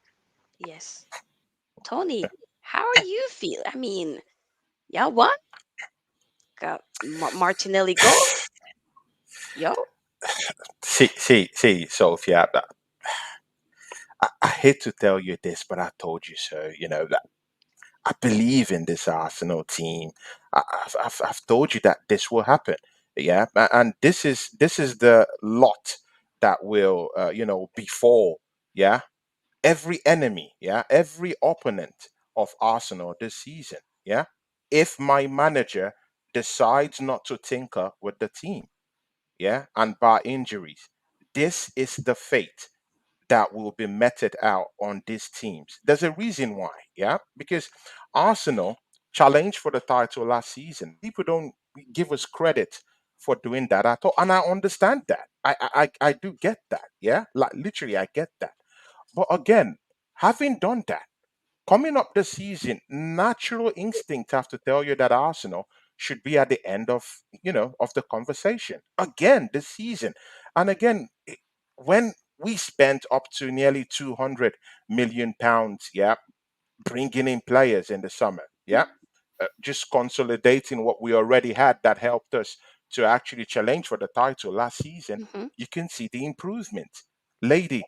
yes. Tony, how are you feel? I mean, y'all won? Got Martinelli goal? Yo. See, Sofia, I hate to tell you this, but I told you so. That I believe in this Arsenal team. I've told you that this will happen. Yeah, and this is the lot that will, befall. Yeah, every enemy. Yeah, every opponent of Arsenal this season. Yeah, if my manager decides not to tinker with the team, yeah, and bar injuries. This is the fate that will be meted out on these teams. There's a reason why, yeah, because Arsenal challenged for the title last season. People don't give us credit for doing that at all, and I understand that. I do get that, yeah, like literally, I get that. But again, having done that. Coming up this season, natural instinct have to tell you that Arsenal should be at the end of the conversation again this season. And again, when we spent up to nearly 200 million pounds, yeah, bringing in players in the summer, yeah, just consolidating what we already had that helped us to actually challenge for the title last season, Mm-hmm. you can see the improvement. Lady,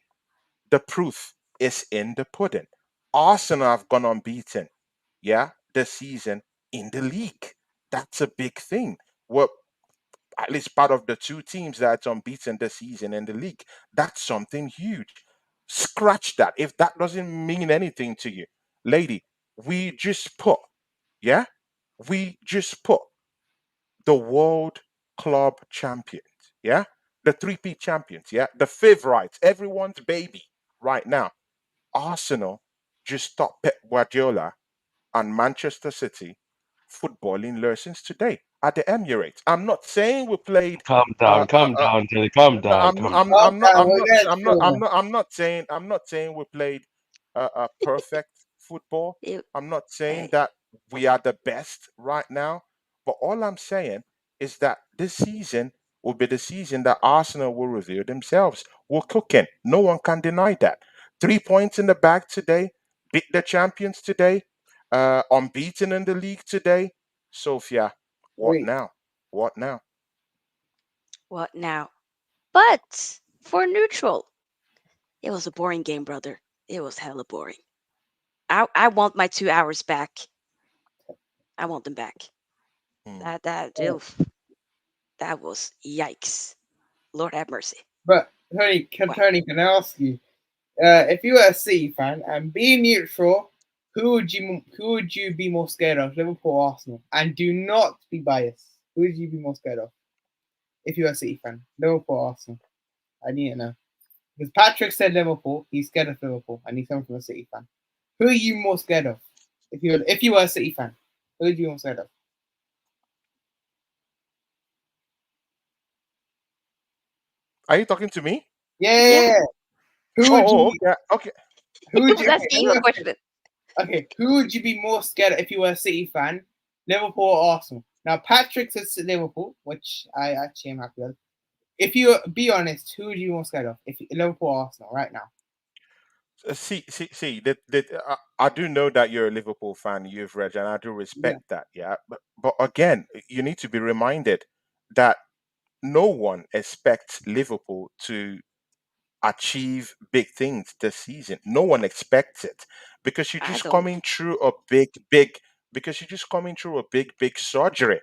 the proof is in the pudding. Arsenal have gone unbeaten, yeah, this season in the league. That's a big thing. We're at least part of the two teams that's unbeaten this season in the league. That's something huge. Scratch that. If that doesn't mean anything to you, lady, we just put, yeah, we just put the world club champions, yeah, the 3P champions, yeah, the favorites, everyone's baby right now. Arsenal just stopped Pep Guardiola and Manchester City footballing lessons today at the Emirates. I'm not saying we played. Calm down, Terry. Calm No, down, calm Calm down. We're going to chill now. I'm not saying we played a perfect football. It, I'm not saying hey. that we are the best right now. But all I'm saying is that this season will be the season that Arsenal will reveal themselves. We're cooking. No one can deny that. 3 points in the bag today. Beat the champions today. Unbeaten in the league today. Sofia, what Wait. now? What now? What now? But for neutral, it was a boring game, brother. It was hella boring. I want my 2 hours back. I want them back. Hmm. That Oh, oof, that was yikes. Lord have mercy. but Wow. Tony, can I ask you, if you were a City fan and being neutral, who would you be more scared of, Liverpool or Arsenal? And do not be biased. Who would you be more scared of if you were a City fan, Liverpool or Arsenal? I need to know. Because Patrick said Liverpool, he's scared of Liverpool, and he's coming from a City fan. Who are you more scared of? If you were a City fan, who are you more scared of? Are you talking to me? Yeah, Yeah. Who would Oh, you? okay, okay. Who he would was you? Okay, asking you a question. okay. Who would you be more scared of if you were a City fan, Liverpool or Arsenal? Now Patrick says Liverpool, which I actually am happy with. If you be honest, who would you be more scared of? If Liverpool or Arsenal right now? See. I do know that you're a Liverpool fan, you've read, and I do Yeah. respect that. Yeah, but again, you need to be reminded that no one expects Liverpool to achieve big things this season. No one expects it because you're I just don't. coming through a big because you're just coming through a big surgery.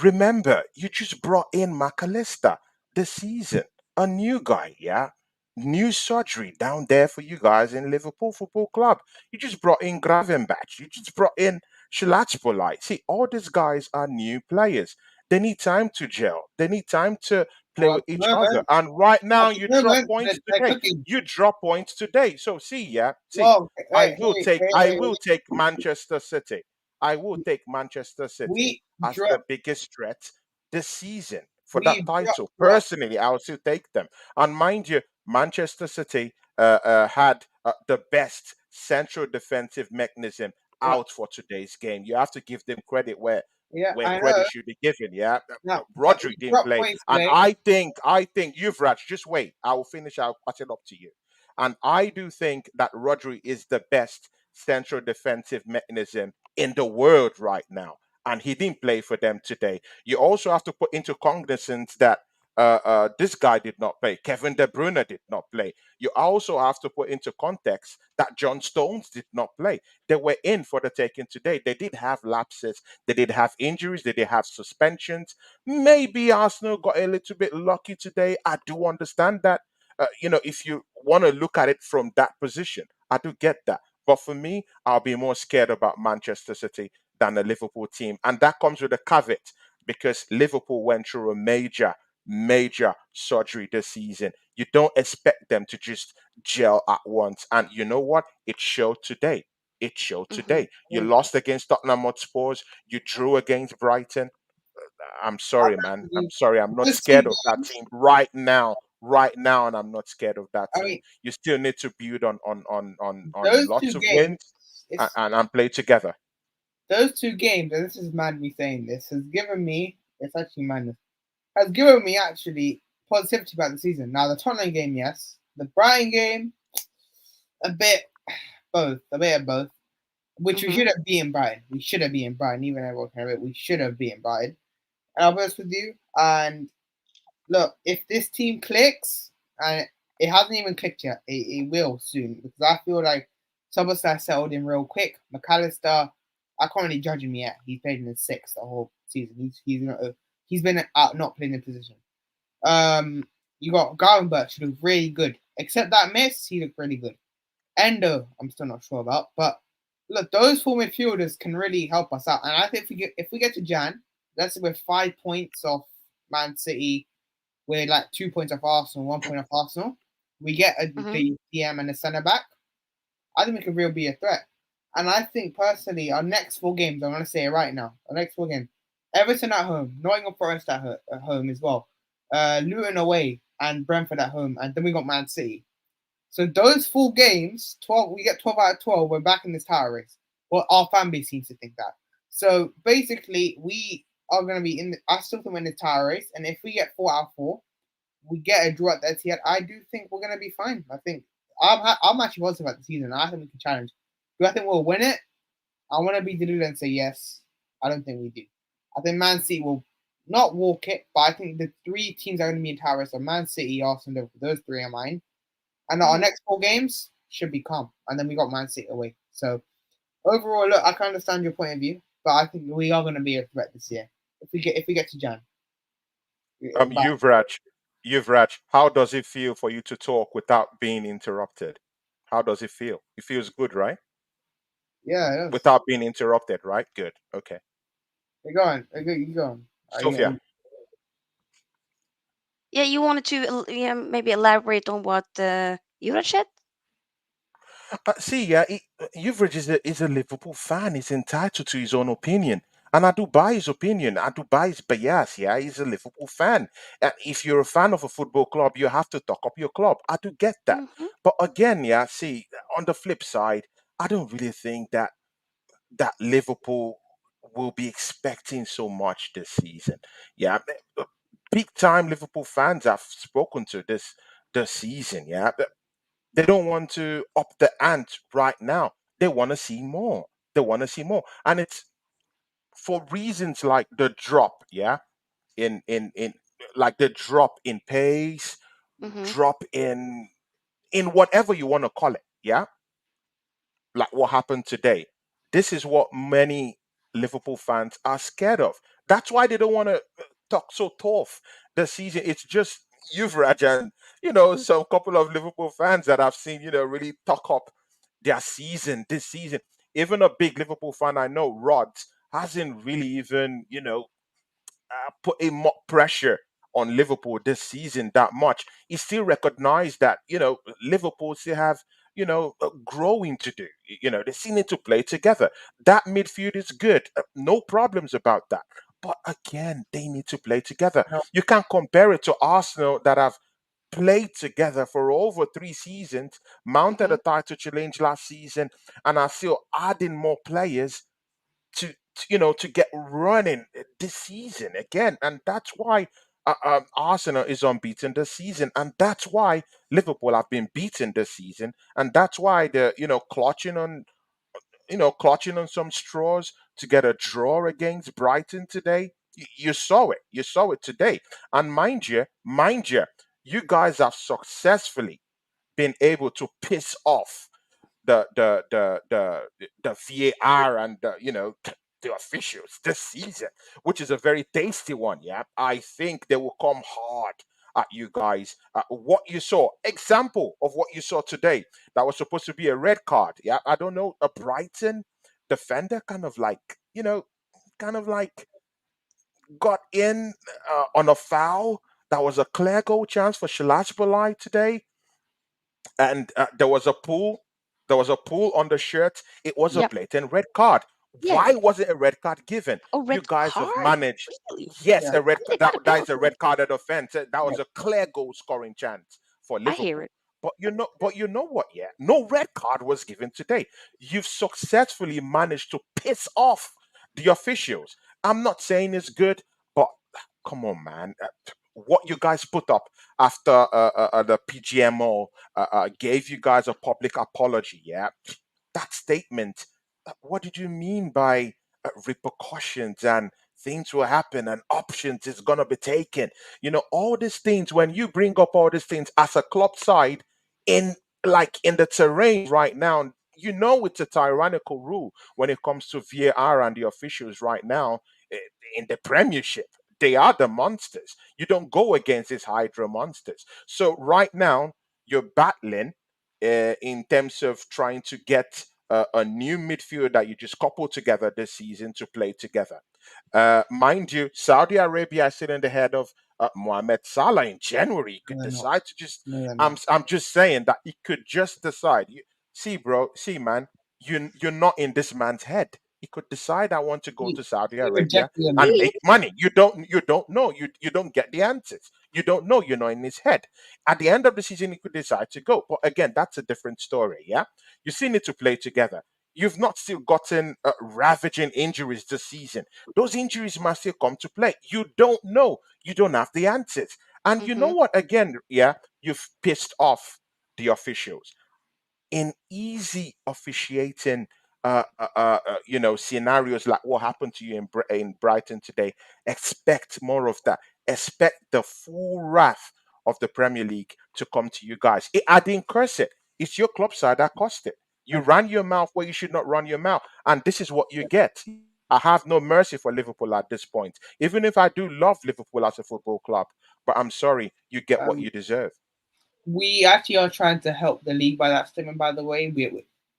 Remember, you just brought in McAllister this season, a new guy, yeah. New surgery down there for you guys in Liverpool Football Club. You just brought in Gravenbach. You just brought in Shalachpolite. See, all these guys are new players. They need time to gel. They need time to play Well, with each other. And right now, you drop points they're today. cooking. You drop points today. So see, yeah, see, Well, I will take Manchester City. I will take Manchester City We as the dropped. biggest threat this season for that We dropped title. what? Personally, I will still take them. And mind you, Manchester City had the best central defensive mechanism Yeah, out for today's game. You have to give them credit yeah, where I know. credit should be given. Yeah, Now, we Rodri didn't dropped play, points and today. I think you've Raj. Just wait. I will finish. I'll pass it up to you. And I do think that Rodri is the best central defensive mechanism in the world right now, and he didn't play for them today. You also have to put into cognizance that this guy did not play. Kevin De Bruyne did not play. You also have to put into context that John Stones did not play. They were in for the taking today. They did have lapses. They did have injuries. They did have suspensions. Maybe Arsenal got a little bit lucky today. I do understand that. If you want to look at it from that position, I do get that. But for me, I'll be more scared about Manchester City than the Liverpool team. And that comes with a caveat because Liverpool went through a major surgery this season. You don't expect them to just gel at once. And you know what? It showed today. It showed Hmm. today. You lost against Tottenham Hotspurs. You drew against Brighton. I'm sorry, man. I'm sorry. I'm not Those two scared of that games. team right now. Right now, and I'm not scared of that I team. mean, You still need to build on those two lots of games. wins It's and play together. those two games, and this is mad me saying this, has given me. It's actually madness. Has given me actually positivity about the season. Now the Tottenham game, yes. The Brighton game, a bit both, a bit of both. Which we Hmm. should have beaten Brighton. We should have beaten Brighton, even though we're kind of it. We should have beaten Brighton. And I'll be honest with you. And look, if this team clicks, and it hasn't even clicked yet, it will soon because I feel like Soboslai settled in real quick. McAllister, I can't really judge him yet. He's played in the sixth the whole season. He's been out not playing in position. You got Garvin Birch, who looked really good. Except that miss, he looked really good. Endo, I'm still not sure about, but look, those four midfielders can really help us out. And I think if we get to Jan, let's say we're 5 points off Man City, we're like 2 points off Arsenal, 1 point off Arsenal. We get Hmm. the DM and the centre back. I think we could really be a threat. And I think personally, our next four games, I'm gonna say it right now. Our next four games, Everton at home, Nottingham Forest at home as well, Luton away, and Brentford at home, and then we got Man City. So those full games, 12, we get 12 out of 12. We're back in this title race. Well, our fan base seems to think that. So basically, we are going to be in. I still think we're in the title race, and if we get 4 out of 4, we get a draw at the Etihad. I do think we're going to be fine. I think I'm actually positive about the season. I think we can challenge. Do I think we'll win it? I want to be deluded and say yes. I don't think we do. I think Man City will not walk it, but I think the three teams are going to be in title race are Man City, Arsenal, Liverpool. Those three are mine. And our Hmm. next four games should be calm. And then we got Man City away. So overall, look, I can understand your point of view, but I think we are going to be a threat this year if we get to Jan. But Yuvraj, Yuvraj, how does it feel for you to talk without being interrupted? How does it feel? It feels good, right? yeah, yes. Without being interrupted, right? Good. Okay. You go on. You go on. Sophia. Yeah, you wanted to maybe elaborate on what you had said? See, yeah, Uveridge is a Liverpool fan. He's entitled to his own opinion. And I do buy his opinion. I do buy his bias. Yeah, he's a Liverpool fan. And if you're a fan of a football club, you have to talk up your club. I do get that. Mm-hmm. But again, yeah, see, on the flip side, I don't really think that Liverpool will be expecting so much this season. Yeah, big time Liverpool fans I've spoken to this season. Yeah, they don't want to up the ante right now. They want to see more. They want to see more, and it's for reasons like the drop. Yeah, in like the drop in pace, Mm-hmm. drop in whatever you want to call it. Yeah, like what happened today. This is what many Liverpool fans are scared of. That's why they don't want to talk so tough this season. It's just Uvraj and some couple of Liverpool fans that I've seen really talk up their season this season. Even a big Liverpool fan I know, Rod, hasn't really even put a more pressure on Liverpool this season that much. He still recognized that Liverpool still have growing to do. They still need to play together. That midfield is good, no problems about that. But again, they need to play together. No, You can't compare it to Arsenal that have played together for over 3 seasons, mounted Mm-hmm. a title challenge last season, and are still adding more players to get running this season again, and that's why Arsenal is unbeaten this season, and that's why Liverpool have been beaten this season, and that's why they're clutching on some straws to get a draw against Brighton today. You saw it. You saw it today, and mind you, you guys have successfully been able to piss off the VAR and the officials this season, which is a very tasty one. Yeah, I think they will come hard at you guys. What you saw, example of what you saw today, that was supposed to be a red card. Yeah, I don't know, a Brighton defender kind of like got in on a foul. That was a clear goal chance for Shalashbalai today, and there was a pull. There was a pull on the shirt. It was a Yep. blatant red card. Yeah. Why was it a red card given? A You red guys have card? managed. Really? Yes, yeah, a red I card. think kind of That is a doubtful. red card at offense. That yeah. was a clear goal scoring chance for I hear Liverpool. it. But you know what? Yeah, no red card was given today. You've successfully managed to piss off the officials. I'm not saying it's good, but come on, man. What you guys put up after the PGMO gave you guys a public apology, yeah? That statement, what did you mean by repercussions and things will happen and options is going to be taken? All these things, when you bring up all these things as a club side in in the terrain right now, it's a tyrannical rule when it comes to VAR and the officials right now eh, in the Premiership. They are the monsters. You don't go against these Hydra monsters. So right now, you're battling in terms of trying to get a new midfield that you just couple together this season to play together. Mind you, Saudi Arabia is sitting in the head of Mohamed Salah in January. He No, could they're not. decide to just. No, they're not. I'm just saying that he could just decide. See, bro. See, man. You're not in this man's head. He could decide I want to go He, to Saudi he Arabia rejected them. and Really? make money. You don't know. You don't get the answers. You don't know. You're not in his head. At the end of the season, he could decide to go. But again, that's a different story. Yeah, you still need to play together. You've not still gotten ravaging injuries this season. Those injuries must still come to play. You don't know. You don't have the answers. And you know Mm-hmm. what? Again, yeah, you've pissed off the officials in easy officiating scenarios like what happened to you in Brighton today. Expect more of that. Expect the full wrath of the Premier League to come to you guys. I didn't curse it. It's your club side that cost it. You ran your mouth where you should not run your mouth, and this is what you get. I have no mercy for Liverpool at this point, even if I do love Liverpool as a football club. But I'm sorry, you get what Um, you deserve. we actually are trying to help the league by that statement. By the way,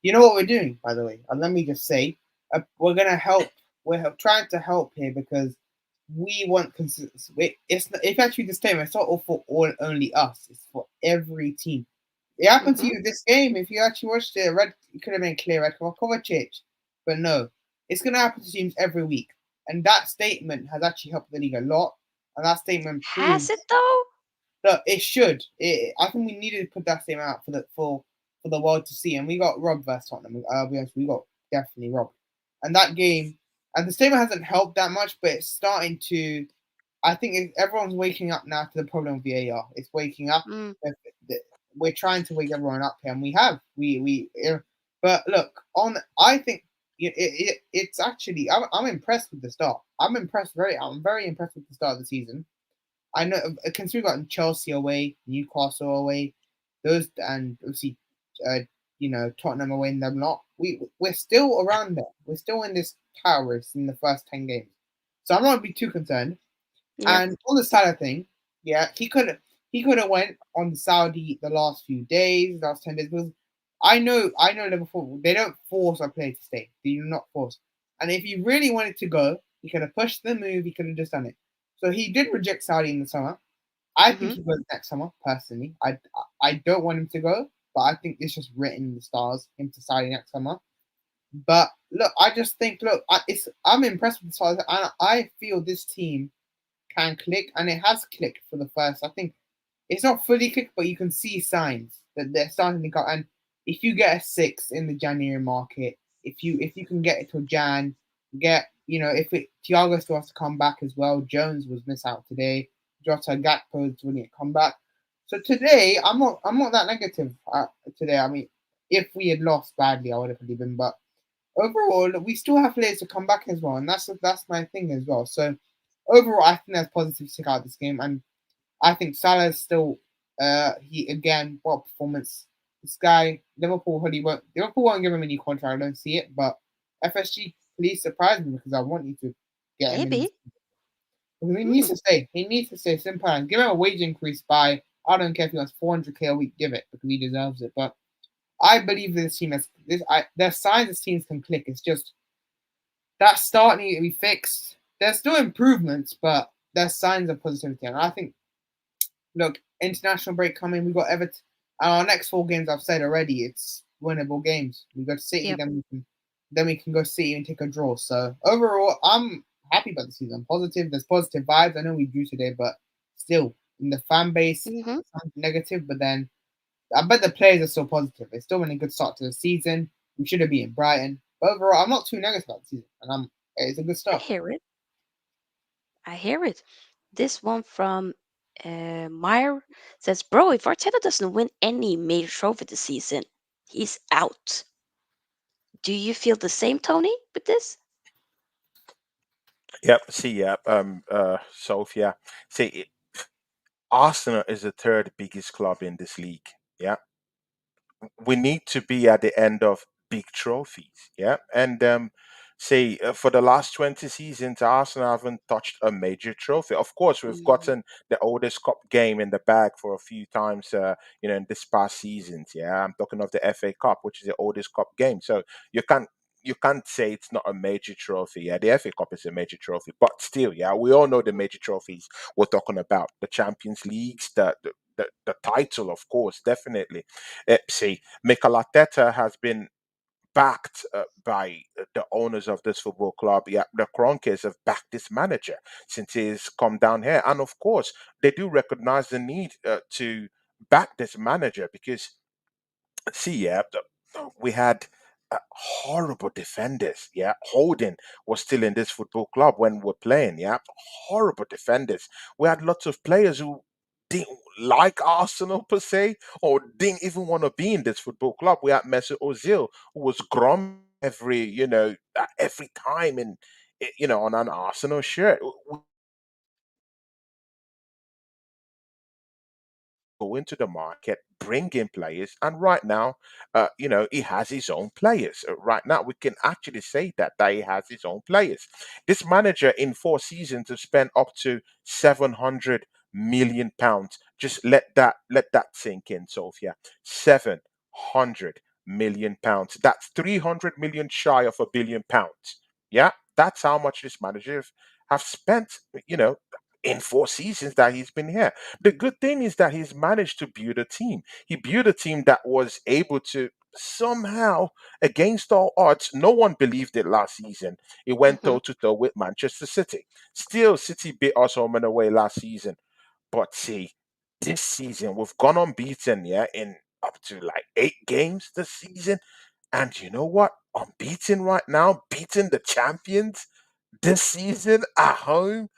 you know what we're doing. By the way, and let me just say, we're gonna help. Trying to help here because we want consistency. It's actually the same. It's not all for all only us. It's for every team. It happened to Mm-hmm. you this game. If you actually watched it, red it could have been clear red card Kovacic, but no, it's gonna happen to teams every week. And that statement has actually helped the league a lot. And that statement Has proves it though? that it should. I think we needed to put that statement out for the world to see. And we got robbed versus Tottenham. I'll be honest, we got definitely robbed. And that game, and the statement hasn't helped that much, but it's starting to. I think everyone's waking up now to the problem with VAR. It's waking up. Mm, We're trying to wake everyone up here, and we have. But look, I think it's actually. I'm impressed with the start. I'm very impressed with the start of the season. I know since we got Chelsea away, Newcastle away, those and obviously, uh, Tottenham away in them lot. We're still around there. We're still in this tower race in the first 10 games. So I'm not gonna be too concerned. yep. And on the Salah thing, yeah, he could have went on the Saudi the last few days, last 10 days. Because I know Liverpool. They don't force a player to stay. They do not force. And if he really wanted to go, he could have pushed the move. He could have just done it. So he did reject Saudi in the summer. I think Mm-hmm. he goes next summer. Personally, I don't want him to go, but I think it's just written in the stars him to Saudi next summer. But look, I just think I'm impressed with the stars, and I feel this team can click, and it has clicked for the first. I think it's not fully clicked, but you can see signs that they're starting to go. And if you get a six in the January market, if you can get it till Jan, if Thiago still has to come back as well. Jones was missed out today. Jota Gakpo is willing to come back. So today, I'm not that negative today. I mean, if we had lost badly, I would have believed him. But overall, we still have players to come back as well, and that's my thing as well. So overall, I think there's positive to take out this game, and I think Salah is still. He again, what performance? This guy, Liverpool won't give him any contract. I don't see it, but FSG, please surprise me because I want you to get him in. Maybe. Because he needs Mm, to stay. He needs to stay. Simple and give him a wage increase by I don't care if he wants 400k a week. Give it because he deserves it. But I believe this team has this. There's signs this teams can click. It's just that start needs to be fixed. There's still improvements, but there's signs of positivity. And I think, look, international break coming. We got Everton. And our next 4 games, I've said already, it's winnable games. We got City, yep. then we can go City and take a draw. So overall, I'm happy about the season. Positive. There's positive vibes. I know we drew today, but still, in the fan base, Mm-hmm. some negative. But then I bet the players are still positive. It's still been a good start to the season. We should have beaten Brighton. But overall, I'm not too negative about the season, and it's a good I start. hear it. I hear it. This one from Meyer says, "Bro, if Arteta doesn't win any major trophy this season, he's out. Do you feel the same, Tony, with this?" Yep. See, yeah. Sofia. See, Arsenal is the third biggest club in this league. Yeah, we need to be at the end of big trophies. Yeah, and say for the last 20 seasons, Arsenal haven't touched a major trophy. Of course, we've Mm, gotten the oldest cup game in the bag for a few times. In this past seasons. Yeah, I'm talking of the FA Cup, which is the oldest cup game. So you can't. You can't say it's not a major trophy. Yeah, the FA Cup is a major trophy, but still, yeah, we all know the major trophies we're talking about: the Champions Leagues, the title, of course, definitely. See, Mikel Arteta has been backed by the owners of this football club. Yeah, the Kroenkes have backed this manager since he's come down here, and of course, they do recognize the need to back this manager because see, yeah, we had horrible defenders. Yeah, Holding was still in this football club when we're playing. Yeah, horrible defenders. We had lots of players who didn't like Arsenal per se, or didn't even want to be in this football club. We had Mesut Ozil, who was grumbling every time on an Arsenal shirt. Go into the market, bring in players, and right now, he has his own players. Right now, we can actually say that he has his own players. This manager in 4 seasons has spent up to 700 million pounds. Just let that sink in, Sophia. 700 million pounds. That's 300 million shy of £1 billion. Yeah, that's how much this manager have spent, you know, in 4 seasons that he's been here. The good thing is that he's managed to build a team. He built a team that was able to somehow, against all odds, no one believed it last season. It went Hmm. toe to toe with Manchester City. Still, City beat us home and away last season. But see, this season we've gone unbeaten, yeah, in up to like 8 games this season. And you know what? Unbeaten right now, beating the champions this season at home.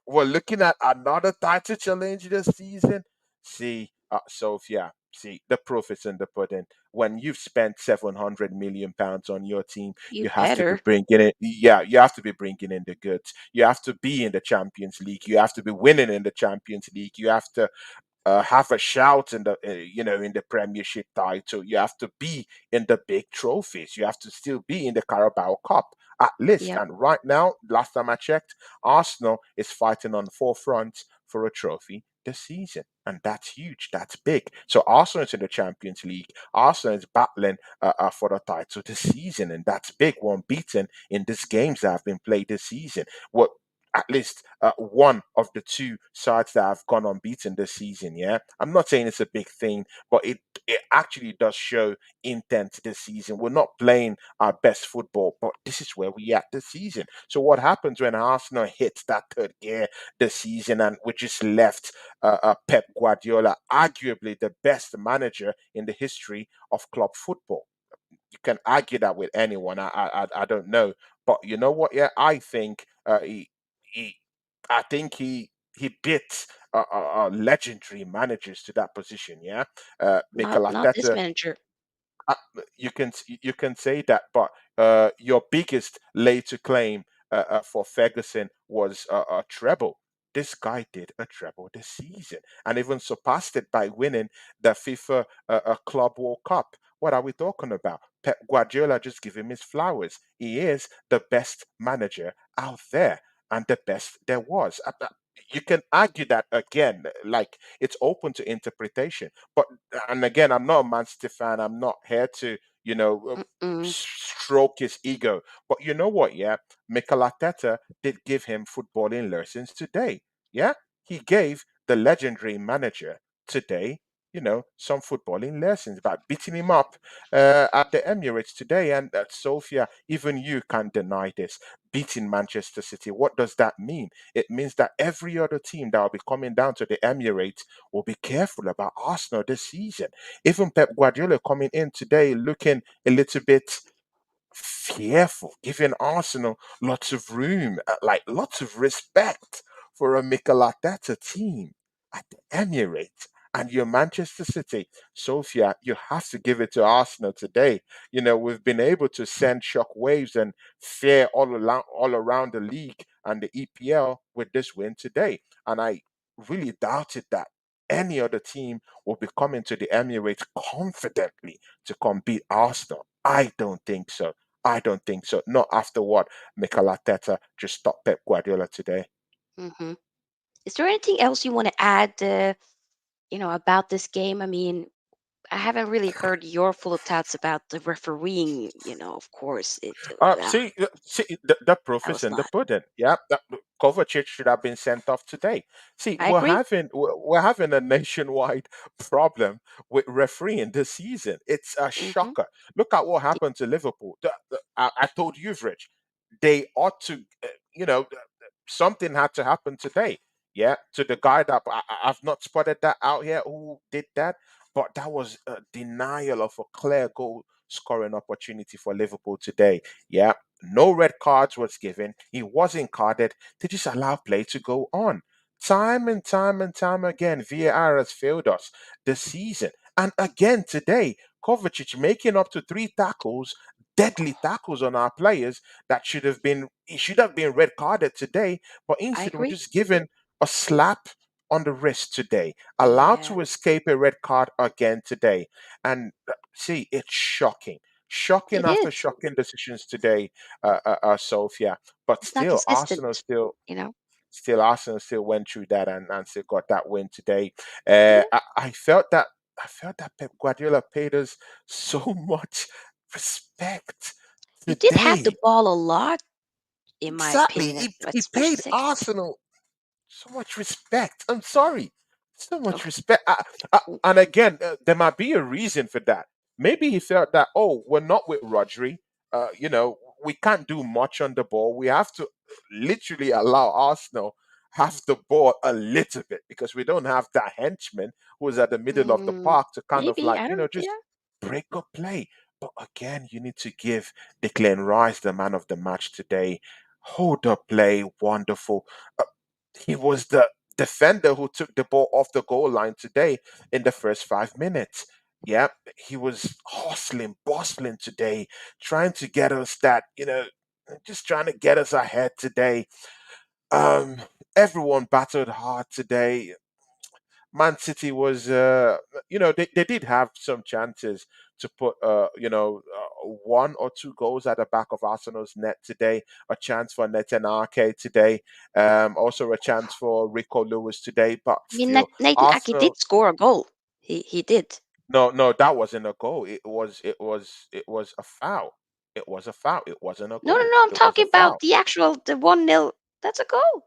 We're looking at another title challenge this season. See, Sofia, see, the proof is in the pudding. When you've spent £700 million on your team, You you have to be better. bringing in, yeah, you have to be bringing in the goods. You have to be in the Champions League. You have to be winning in the Champions League. You have to have a shout in the in the Premiership title. You have to be in the big trophies. You have to still be in the Carabao Cup at least. Yep. And right now, last time I checked, Arsenal is fighting on four fronts for a trophy this season. And that's huge. That's big. So Arsenal is in the Champions League. Arsenal is battling for the title this season, and that's big. One beaten in these games that have been played this season. What at least one of the two sides that have gone unbeaten this season. Yeah, I'm not saying it's a big thing, but it actually does show intent this season. We're not playing our best football, but this is where we at this season. So what happens when Arsenal hits that third gear this season and we just left Pep Guardiola, arguably the best manager in the history of club football? You can argue that with anyone. I don't know, but you know what? Yeah, I think he I think he beat legendary managers to that position. Yeah, Not Mikel not this Arteta, manager. uh, you can say that, but your biggest lay to claim for Ferguson was a treble. This guy did a treble this season and even surpassed it by winning the FIFA Club World Cup. What are we talking about? Pep Guardiola, just give him his flowers. He is the best manager out there and the best there was. You can argue that again, like it's open to interpretation. But and again, I'm not a Man City fan. I'm not here to Mm-mm. stroke his ego. But you know what? Yeah, Mikel Arteta did give him footballing lessons today. Yeah, he gave the legendary manager today, some footballing lessons by beating him up at the Emirates today. And Sofia, even you can't deny this. Beating Manchester City, what does that mean? It means that every other team that will be coming down to the Emirates will be careful about Arsenal this season. Even Pep Guardiola coming in today looking a little bit fearful, giving Arsenal lots of room, like lots of respect for a Mikel Arteta team at the Emirates. And your Manchester City, Sofia, you have to give it to Arsenal today. We've been able to send shock waves and fear all around the league and the EPL with this win today. And I really doubted that any other team will be coming to the Emirates confidently to come beat Arsenal. I don't think so. I don't think so. Not after what Mikel Arteta just stopped Pep Guardiola today. Hmm. Is there anything else you want to add, about this game? I mean, I haven't really heard your full thoughts about the refereeing. Of course, See, the proof that is was a in the lot. pudding. Yeah, Kovacic should have been sent off today. See, I agree. we're having a nationwide problem with refereeing this season. It's a Hmm. shocker. Look at what happened to Liverpool. I told you, Rich, they ought to, something had to happen today. Yeah, to the guy that I've not spotted that out here who did that, but that was a denial of a clear goal scoring opportunity for Liverpool today. Yeah, no red cards was given. He wasn't carded. They just allow play to go on. Time and time and time again, VAR has failed us this season. And again today, Kovacic making up to 3 tackles, deadly tackles on our players that he should have been red carded today, but I instead we're agree. just given a slap on the wrist today, allowed Yeah, to escape a red card again today. And see, it's shocking. Shocking it after is. shocking decisions today, Sofia. But It's not still, consistent. You know. Arsenal still went through that and still got that win today. Yeah. I felt that Pep Guardiola paid us so much respect You did have the today. ball a lot, in my Exactly. opinion. He Let's finish the paid second. Arsenal so much respect. I'm sorry, so much Okay. respect. And again, there might be a reason for that. Maybe he felt that, oh, we're not with Rodri. We can't do much on the ball. We have to literally allow Arsenal have the ball a little bit because we don't have that henchman who's at the middle of the Mm, park to kind of maybe like I don't. just Yeah. break up play. But again, you need to give Declan Rice the man of the match today. Hold up play, wonderful. Uh, he was the defender who took the ball off the goal line today in the first 5 minutes. Yeah, he was hustling, bustling today, trying to get us just trying to get us ahead today. Um, Everyone battled hard today. Man City was, they did have some chances to put, one or two goals at the back of Arsenal's net today. A chance for Netanyahu today. Also a chance for Rico Lewis today. But I mean, still, Nathan Aki Arsenal. did score a goal. He did. No, no, that wasn't a goal. It was a foul. It was a foul. It wasn't a No, no, goal. no. I'm It was a talking about foul. the 1-0. That's a goal.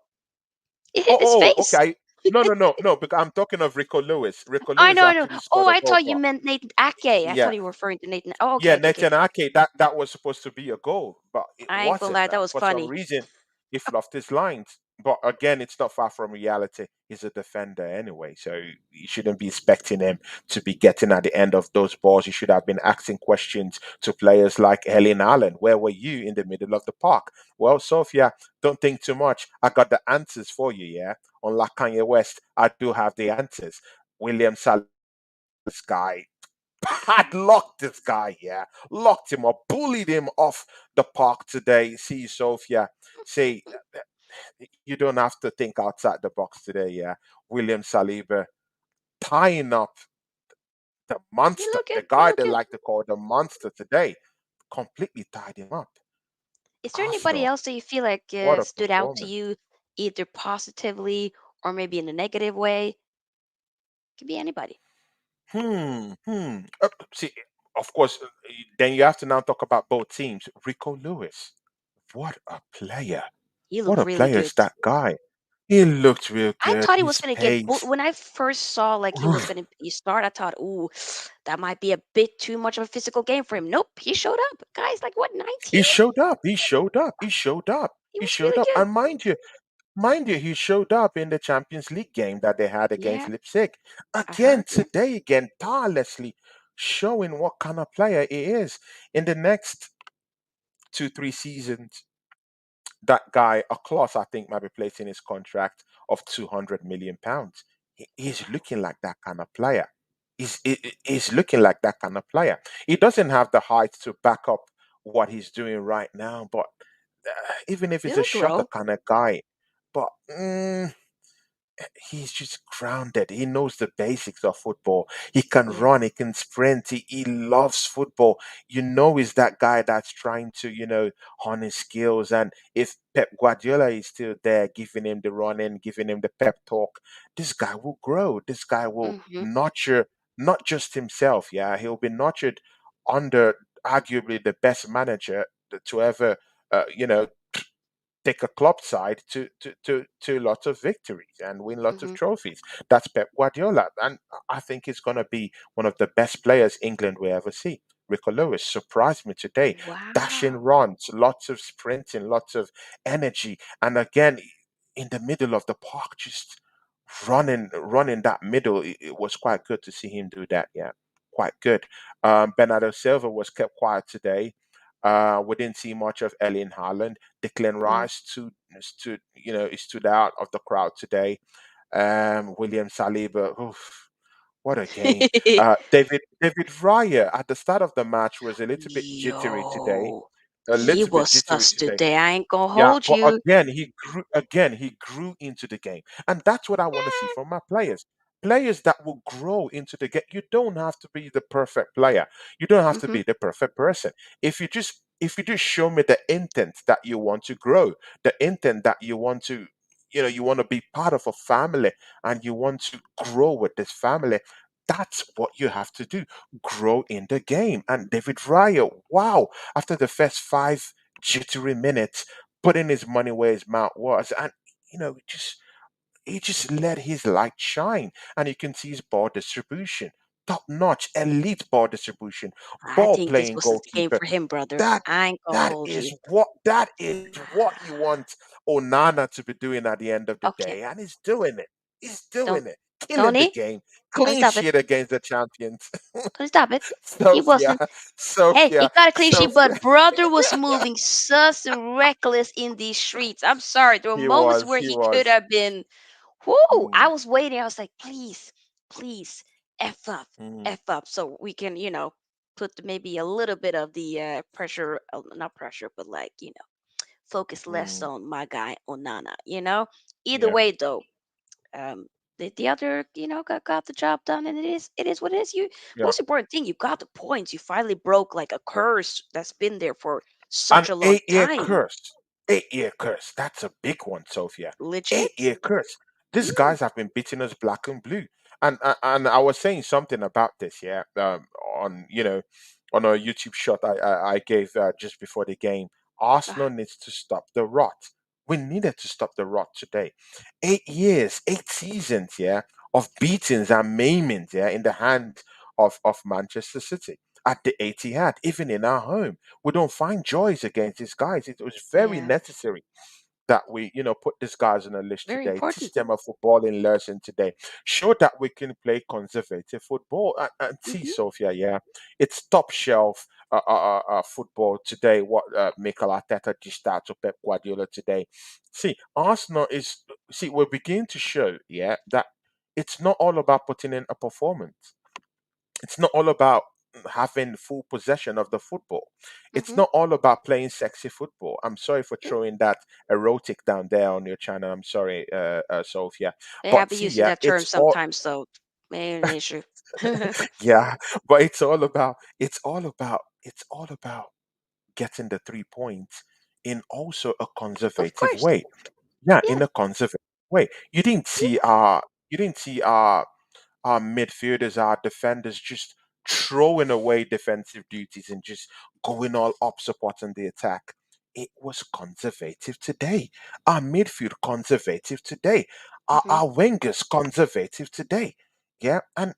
It hit Oh, his oh, face. okay. No, no, no, no. Because I'm talking of Rico Lewis. Rico I Lewis know, I know. actually Oh, scored a I goal, thought you but meant Nathan Ake. I yeah, thought you were referring to Nathan. Oh, okay, yeah, okay, okay. Netanyahu, that was supposed to be a goal, but it I ain't gonna wasn't. lie, that was For some funny. reason, he fluffed his lines. But again, it's not far from reality. He's a defender anyway, so you shouldn't be expecting him to be getting at the end of those balls. You should have been asking questions to players like Haaland. Where were you in the middle of the park? Well, Sofia, don't think too much. I got the answers for you, yeah? Unlike Kanye West, I do have the answers. William Salah, this guy padlocked this guy, yeah, locked him up, bullied him off the park today. See, Sophia, say you don't have to think outside the box today, yeah. William Saliba tying up the He monster, look the good. He guy look they good. like to call the monster today, completely tied him up. Is there anybody Arsenal, else that you feel like what a stood out to performance. you, either positively or maybe in a negative way? Could be anybody. See, of course, then you have to now talk about both teams. Rico Lewis, what a player. He What looked a really player good. is that guy? He looked real I good. thought he was His gonna get pace. when I first saw like he was gonna start. I thought, ooh, that might be a bit too much of a physical game for him. Nope, he showed up. Guy's like what, He 19? showed up. He showed up. He showed up. He He was showed really up. good. And mind you, he showed up in the Champions League game that they had against Yeah, Leipzig. I Again heard. Yeah. today, again, tirelessly showing what kind of player he is. In the next 2, 3 seasons, that guy, a clause I think might be placed in his contract of £200 million. He's looking like that kind of player. He's looking like that kind of player. He doesn't have the height to back up what he's doing right now, but even if he's a He'll shocker grow. kind of guy, but he's just grounded. He knows the basics of football. He can Yeah. run, he can sprint, he loves football. He's that guy that's trying to, hone his skills. And if Pep Guardiola is still there, giving him the running, giving him the pep talk, this guy will grow. This guy will Mm-hmm. nurture not just himself, yeah, he'll be nurtured under arguably the best manager to ever, you know, take a club side to lots of victories and win lots of Mm-hmm. trophies. That's Pep Guardiola, and I think he's going to be one of the best players England will ever see. Rico Lewis surprised me today, dashing Wow. runs, lots of sprinting, lots of energy, and again in the middle of the park, just running that middle. It was quite good to see him do that. Yeah, quite good. Bernardo Silva was kept quiet today. We didn't see much of Erling Haaland. Declan Mm. Rice he stood out of the crowd today. William Saliba, oof, what a game. David Raya at the start of the match was a little bit jittery today. Yo, A he little bit was jittery sus today. today. I ain't gonna Yeah, hold but you. again he grew into the game. And that's what I want to see Yeah. from my players. Players that will grow into the game. You don't have to be the perfect player. You don't have to Mm-hmm. be the perfect person. If you just show me the intent that you want to grow, the intent that you want to be part of a family and you want to grow with this family, that's what you have to do. Grow in the game. And David Raya, wow, after the first 5 jittery minutes, putting his money where his mouth was, and just he just let his light shine, and you can see his ball distribution, top notch, elite ball distribution, I ball think this playing was the game goalkeeper. for him, brother. That I ain't gonna that hold is you. what you want Onana to be doing at the end of the Okay, day, and he's doing it. He's don't doing it, killing the Tony, game, don't clean stop it. sheet against the champions. Don't stop it. He Sophia, wasn't. Hey, he Sophia, got a clean sheet, Sophia. but brother was moving sus reckless in these streets. I'm sorry. There were He moments was, where he he could was. have been. Whoo! I Mm, was waiting. I was like, please, please, mm, f up, so we can, put maybe a little bit of the pressure, not pressure, but like, focus less mm. on my guy Onana. Either Yeah, way, though, um the other got the job done, and it is what it is. You yeah. Most important thing, you got the points. You finally broke like a curse that's been there for An such a long 8-year time. curse. 8-year curse. That's a big one, Sophia. Legit. 8-year curse. These Yeah. guys have been beating us black and blue. And I was saying something about this, yeah, on on a YouTube shot I gave just before the game. Arsenal Ah, needs to stop the rot. We needed to stop the rot today. 8 years, 8 seasons, yeah, of beatings and maimings, yeah, in the hand of Manchester City at the Etihad, even in our home. We don't find joys against these guys. It was very yeah. necessary that we, put these guys on a list Very today, teach important. them a footballing lesson today, show that we can play conservative football. And see, Hmm. Sophia, yeah, it's top shelf football today. What Mikel Arteta dished out to Pep Guardiola today. See, Arsenal is, see, we're beginning to show, yeah, that it's not all about putting in a performance. It's not all about having full possession of the football. It's Hmm. not all about playing sexy football. I'm sorry for Yeah. throwing that erotic down there on your channel. I'm sorry, Sophia. Yeah, I've But been see, using yeah, that term it's all sometimes, so ain't an issue. Of yeah, but it's all about getting the 3 points in also a conservative course. way. Yeah, in Yeah. a conservative way. Yeah. You didn't see our midfielders, our defenders just throwing away defensive duties and just going all up supporting the attack. It was conservative today. Our midfield conservative today. Hmm. Our wingers conservative today. Yeah, and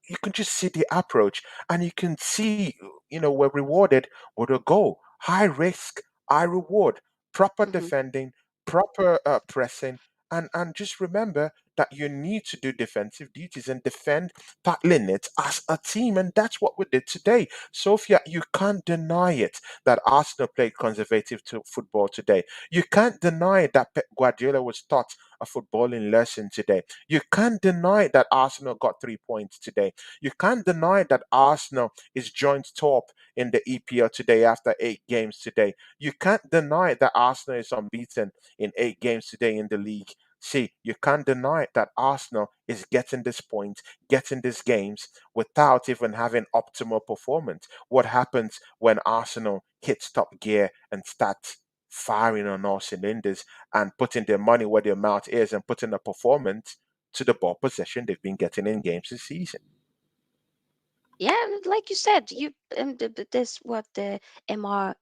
you can just see the approach, and you can see, we're rewarded with a goal. High risk, high reward, proper Hmm. defending, proper pressing, and just remember that you need to do defensive duties and defend that limit as a team, and that's what we did today. Sophia, you can't deny it that Arsenal played conservative to football today. You can't deny that Pep Guardiola was taught a footballing lesson today. You can't deny that Arsenal got 3 points today. You can't deny that Arsenal is joint top in the EPL today after 8 games today. You can't deny that Arsenal is unbeaten in 8 games today in the league. See, you can't deny that Arsenal is getting this point, getting these games without even having optimal performance. What happens when Arsenal hits top gear and starts firing on all cylinders and putting their money where their mouth is and putting a performance to the ball possession they've been getting in games this season? Yeah, and like you said, this what the MIRE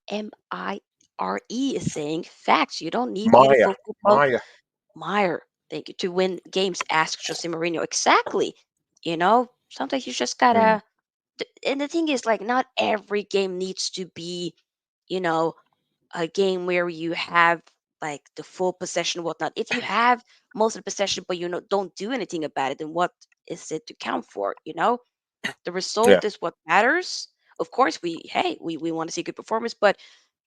is saying. Facts. You don't need Maya, beautiful football. Maya. Meyer, thank you, to win games. Ask Jose Mourinho. Exactly. Sometimes you just Mm, gotta. And the thing is, like, not every game needs to be, you know, a game where you have like the full possession, whatnot. If you have most of the possession, but don't do anything about it, then what is it to count for? The yeah. result is what matters. Of course, we want to see good performance, but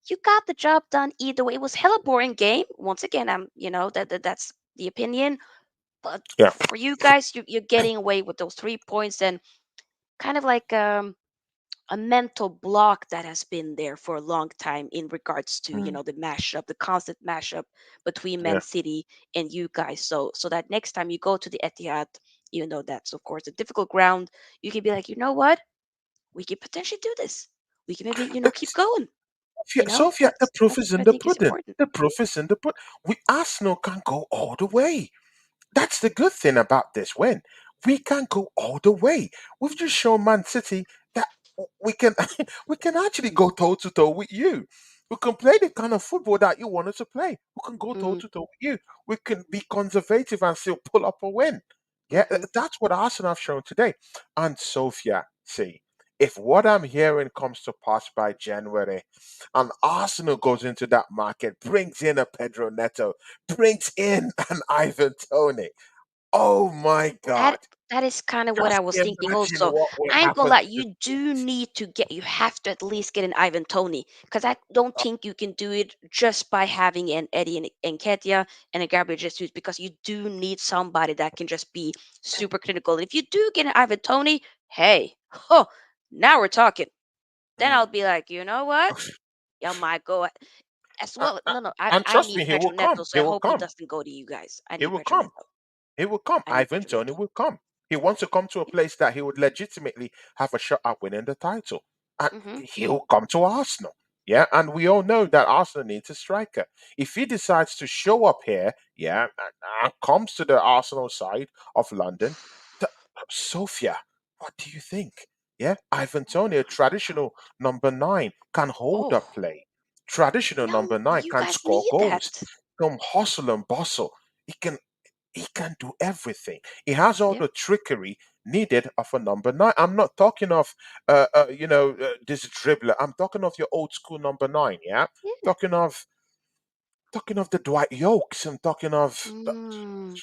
you got the job done either way. It was hella boring game. Once again, that's the opinion. But Yeah. for you guys, you're getting away with those 3 points, and kind of like a mental block that has been there for a long time in regards to Mm, the mashup, the constant mashup between Man yeah. City and you guys. So that next time you go to the Etihad, even though that's of course a difficult ground, you can be like, you know what, we could potentially do this. We can maybe keep going. Sophia, the That's proof that's is what in I the think is pudding. important. The proof is in the pudding. We Arsenal can go all the way. That's the good thing about this win. We can go all the way. We've just shown Man City that we can we can actually go toe to toe with you. We can play the kind of football that you wanted to play. We can go toe Mm, to toe with you. We can be conservative and still pull up a win. Yeah, mm-hmm. that's what Arsenal have shown today. And Sofia, see, if what I'm hearing comes to pass by January, and Arsenal goes into that market, brings in a Pedro Neto, brings in an Ivan Tony. Oh my That God! that is kind of what I Just was thinking imagine also. what will I ain't gonna happen lie, to this you do team. need to get you have to at least get an Ivan Tony because I don't think you can do it just by having an Eddie and Ketia and a Gabriel Jesus because you do need somebody that can just be super clinical. And if you do get an Ivan Tony, hey, oh, now we're talking. Then Mm. I'll be like, you know what? Y'all might go as Uh, well. uh, No, no, and I trust need me, he Pedro will Neto, come. so He I will hope he come. doesn't go to you guys. I He need will Pedro come. Neto. He will come. I need Ivan Pedro Tony Neto. will come. He wants to come to a place that he would legitimately have a shot at winning the title. And Mm-hmm. he'll come to Arsenal. Yeah, and we all know that Arsenal needs a striker. If he decides to show up here, yeah, and comes to the Arsenal side of London, th- Sofia, what do you think? Yeah, Ivan Tony, a traditional number nine, can hold Oh, up play. Traditional no, number nine you can guys score need goals, that. can hustle and bustle. He can do everything. He has all Yep. the trickery needed of a number nine. I'm not talking of this dribbler. I'm talking of your old school number nine. Yeah, Yeah. talking of the Dwight Yokes. I'm talking of. Mm.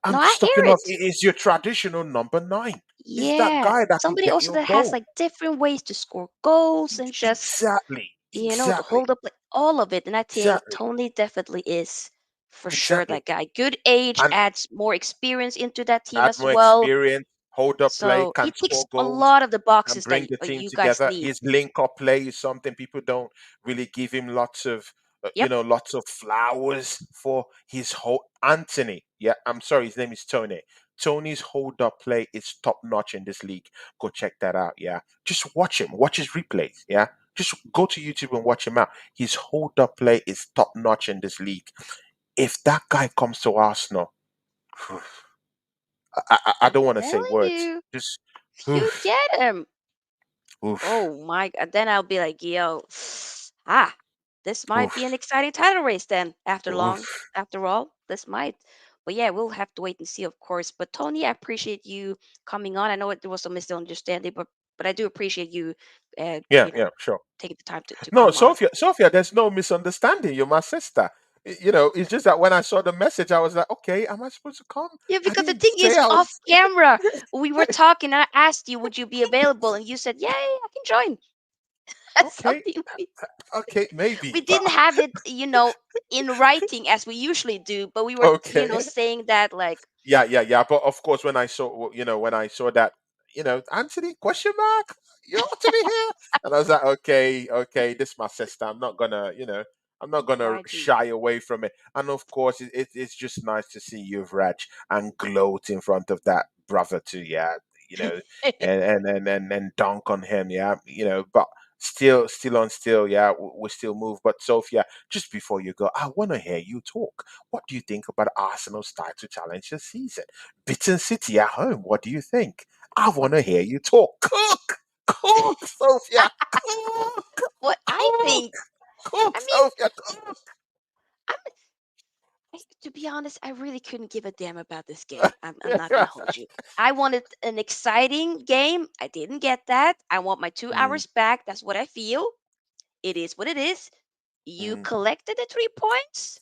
I'm No, I just hear talking of. it. Is your traditional number nine? Is that Yeah. guy that can Somebody get also your that has goal? like different ways to score goals and just, Exactly. to Exactly. hold up like all of it. And I think Exactly. Tony definitely is for sure Exactly. that guy. Good age And adds more experience into that team add as more well. experience, hold up play, So can he ticks score a goals, lot of the can boxes that bring the team you guys together. need. His link up play is something people don't really give him Yep. lots of flowers for. His whole Anthony. Yeah, I'm sorry, his name is Tony. Tony's hold up play is top notch in this league. Go check that out. Yeah, just watch him. Watch his replays. Yeah, just go to YouTube and watch him out. His hold up play is top notch in this league. If that guy comes to Arsenal, I I'm don't want to say telling words. you, Just if you oof, get him, oof, oh my God, then I'll be like, yo, ah, this might be an oof, exciting title race then. oof. After all, this might. But yeah, we'll have to wait and see, of course. But Tony, I appreciate you coming on. I know there was some misunderstanding, but I do appreciate you, uh, Yeah, you know, yeah, sure. taking the time to No, come on. Sophia, there's no misunderstanding. You're my sister. It's just that when I saw the message, I was like, okay, am I supposed to come? Yeah, I because the didn't thing say is, I off was. camera, we were talking, and I asked you, would you be available? And you said, yeah, I can join. That's Okay, something okay, maybe, we but didn't have it, in writing as we usually do, but we were, okay. saying that like, Yeah, yeah, yeah. But of course, when I saw that, Anthony question mark, you ought to be here, and I was like, okay, okay, this is my sister. I'm not gonna Rodri. shy away from it. And of course, it's just nice to see you, Raj, and gloat in front of that brother too. Yeah, you know, and dunk on him. Yeah, but still on still. Yeah, we still move. But Sophia, just before you go, I want to hear you talk. What do you think about Arsenal's title challenge this season? Beaten City at home. What do you think? I want to hear you talk. Cook, Sophia. Cook, What I cook, think, I cook, mean, Sophia. Cook. I'm, to be honest, I really couldn't give a damn about this game. I'm not gonna hold you. I wanted an exciting game. I didn't get that. I want my two Mm, hours back. That's what I feel. It is what it is. You mm. collected the 3 points.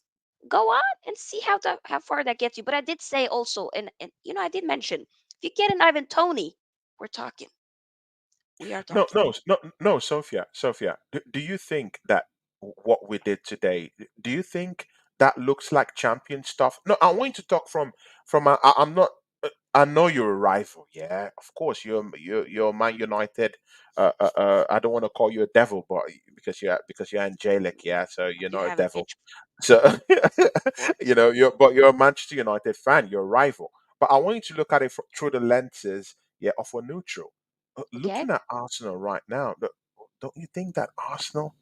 Go on and see how far that gets you. But I did say also, and I did mention, if you get an Ivan Tony, we're talking. We are No, talking. no, no, no, Sophia. Sophia, do you think that what we did today? Do you think that looks like champion stuff? No, I want you to talk from. I'm not. I know you're a rival. Yeah, of course you're Man United. I don't want to call you a devil, but because you're angelic. Yeah, so you're You not a have a devil. pitch So before. you're a Manchester United fan. You're a rival. But I want you to look at it through the lenses, yeah, of a neutral. Okay. Looking at Arsenal right now, don't you think that Arsenal?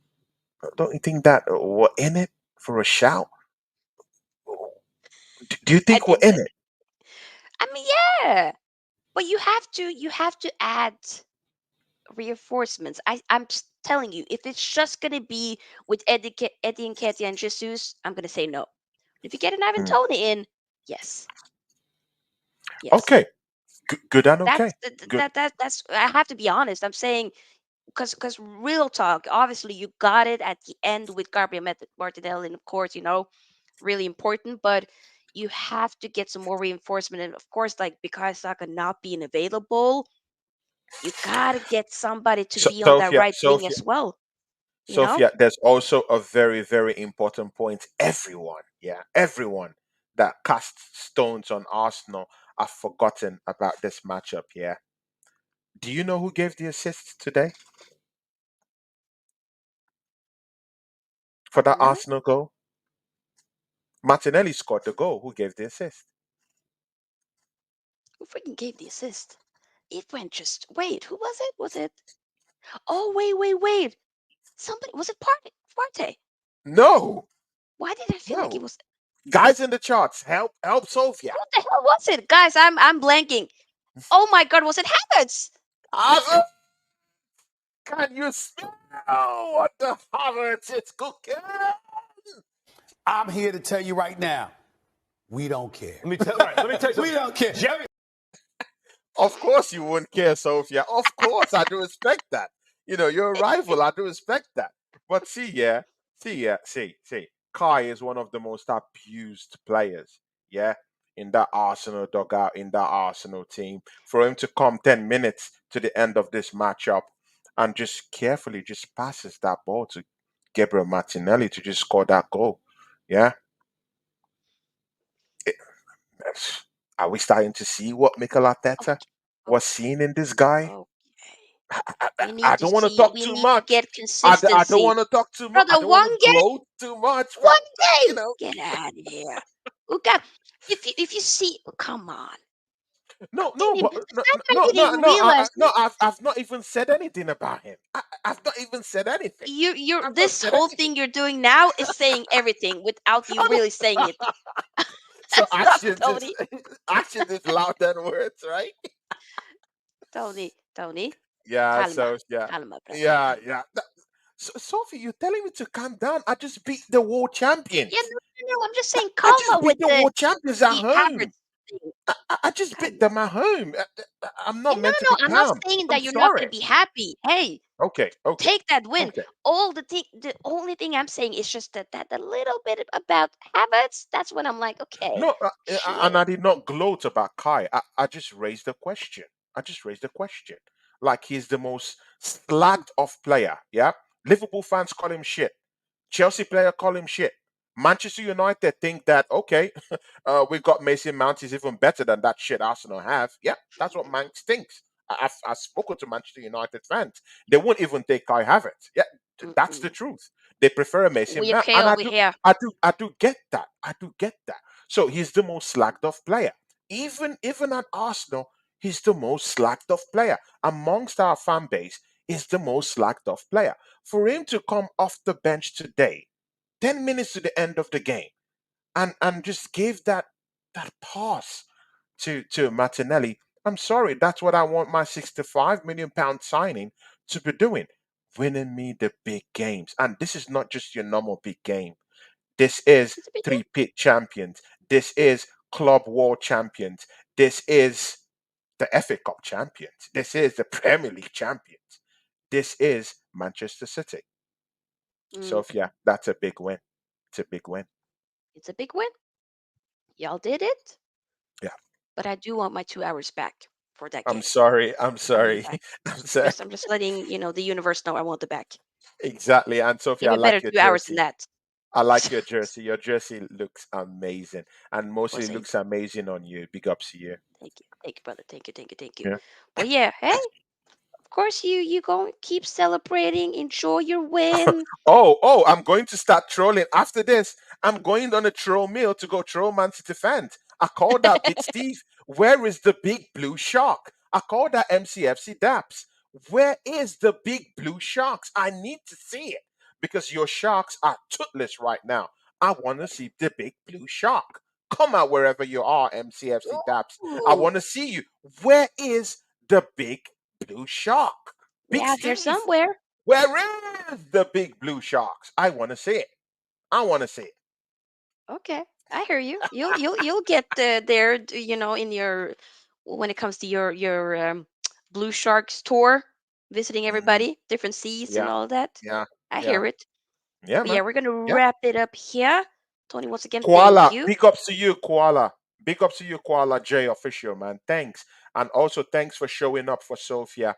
Don't you think that we're in it for a shout? Do you I think we're did. in it? I mean, yeah. But you have to add reinforcements. I'm telling you, if it's just gonna be with Eddie and Nketiah and Jesus, I'm gonna say no. If you get an Ivan Mm. Toney in, yes, yes. Okay. Good and That's okay. Good. that's. I have to be honest. I'm saying because real talk. Obviously, you got it at the end with Gabriel Martinelli, and of course, really important. But you have to get some more reinforcement, and of course, like because Saka not being available, you gotta get somebody to So, be on that Sophia, right wing Sophia, as well. You know. Sophia, there's also a very, very important point. Everyone, yeah, everyone that casts stones on Arsenal have forgotten about this matchup, yeah. Do you know who gave the assist today for that No, Arsenal goal? Martinelli scored the goal. Who gave the assist? who freaking gave the assist? It went just wait. Who was it? Was it? Oh wait. Somebody was it Partey? No, Why did I feel like it no. was? Guys in the charts, help Sophia. What the hell was it, guys? I'm blanking. Oh my God, was it Havertz? Arsenal, can you smell what the Havertz is cooking? I'm here to tell you right now, we don't care. Let me tell you something. We don't care. Jerry. Of course you wouldn't care, Sophia. Of course, I do respect that. You're a rival. I do respect that. But see. Kai is one of the most abused players, yeah, in that Arsenal dugout, in that Arsenal team. For him to come 10 minutes to the end of this matchup and just carefully just passes that ball to Gabriel Martinelli to just score that goal, yeah. It- are we starting to see what Mikel Arteta Okay, was seeing in this guy? okay. I, I, We I need to don't want to see. talk We too need to much. get I don't consistency, want to talk too much. I brother. don't want to One game, gloat too much, but one you game. know, Get out of here. Okay. If you see, come on. no, Didn't no, but even, the no, fact I no, didn't no, even no, realize no. I've not even said anything about him. I've not even said anything. you're I've not this said whole anything. thing you're doing now is saying everything without you really saying it. So Stop, actions is Tony. actions is louder than words, right? Tony, Yeah. calma, So yeah, calma, brother, yeah, calma. yeah. So, Sophie, you're telling me to calm down? I just beat the world Yeah, champions. no. I'm just saying I just calma beat with the world champions at the home. Havertz thing. I just beat Calma. them at home. I'm Yeah, not no, meant to no. be I'm not calm. saying I'm that you're not sorry. gonna be happy. Hey, Okay, okay, take that win. okay. The only thing I'm saying is just that a little bit about Havertz. That's when I'm like, okay, No, and shit. I did not gloat about Kai. I just raised a question. I just raised a question. Like he's the most slagged off player. Yeah, Liverpool fans call him shit. Chelsea player call him shit. Manchester United think that okay, we got Mason Mount. He's even better than that shit Arsenal have. Yeah, that's what Manx thinks. I've spoken to Manchester United fans. They won't even take Kai Havertz. Yeah, that's the Mm-mm. truth. They prefer a Mason We Mount, okay and over here. I do get that. I do get that. So he's the most slacked off player. Even at Arsenal, he's the most slacked off player amongst our fan base. Is the most slacked off player. For him to come off the bench today, 10 minutes to the end of the game, and just give that pass to Martinelli. I'm sorry, that's what I want my 65 million pound signing to be doing. Winning me the big games. And this is not just your normal big game. This is It's a big three pit champions. This is club world champions. This is the FA Cup champions. This is the Premier League champions. This is Manchester City. win. Sophia, that's a big win. It's a big win. It's a big win. Y'all did it, Yeah. but I do want my 2 hours back for that I'm game. sorry. I'm I want it sorry. back. I'm sorry. I'm just letting the universe know I want it back. Exactly. And Sophia, I Even better like your 2 hours than jersey. that. I like your jersey. Your jersey looks amazing. And Well, mostly same. looks amazing on you. Big ups to you. Thank you, brother. Thank you. Yeah. But yeah, hey, of course you go and keep celebrating, enjoy your win. Oh, I'm going to start trolling. After this, I'm going on a troll mill to go troll Man City fans. I called out Big Steve. Where is the big blue shark? I called out MCFC Daps. Where is the big blue sharks? I need to see it because your sharks are toothless right now. I want to see the big blue shark. Come out wherever you are, MCFC Daps. I Ooh, want to see you. Where is the big blue shark? we Big out here Steve. somewhere. Where is the big blue sharks? I want to see it. I want to see it. Okay, I hear you. You'll get there, in your when it comes to your Blue Sharks tour, visiting Mhm. everybody, different seas and Yeah, all that. yeah, I yeah, hear it. yeah, But yeah, man. we're gonna Yeah. wrap it up here. Tony, once again, thank Koala, you. big ups to you, Koala. Big ups to you, Koala J official, man. Thanks. And also thanks for showing up for Sofia.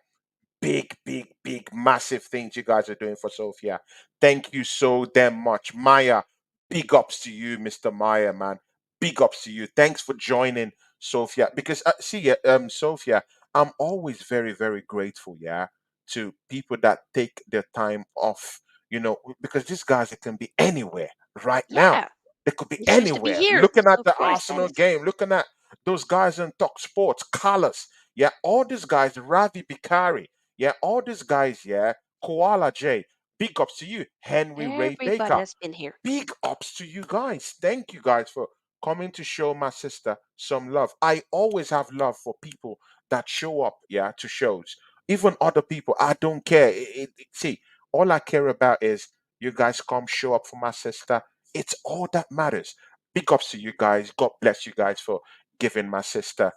Big, big, big, massive things you guys are doing for Sofia. Thank you so damn much. Maya, big ups to you, Mr. Maya, man. Big ups to you. Thanks for joining Sofia. Because see, Sofia, I'm always very, very grateful, yeah, to people that take their time off, because these guys, they can be anywhere right now. Yeah, They could be you choose to be anywhere. here. Looking So at of the course that Arsenal is. game, looking at those guys in Talk Sports, Carlos, yeah, all these guys, Ravi Bikari, yeah, all these guys, yeah, Koala J, big ups to you, Henry Ray Everybody Baker, has been here. big ups to you guys. Thank you guys for coming to show my sister some love. I always have love for people that show up, yeah, to shows. Even other people, I don't care. See, all I care about is you guys come show up for my sister. It's all that matters. Big ups to you guys. God bless you guys for giving my sister,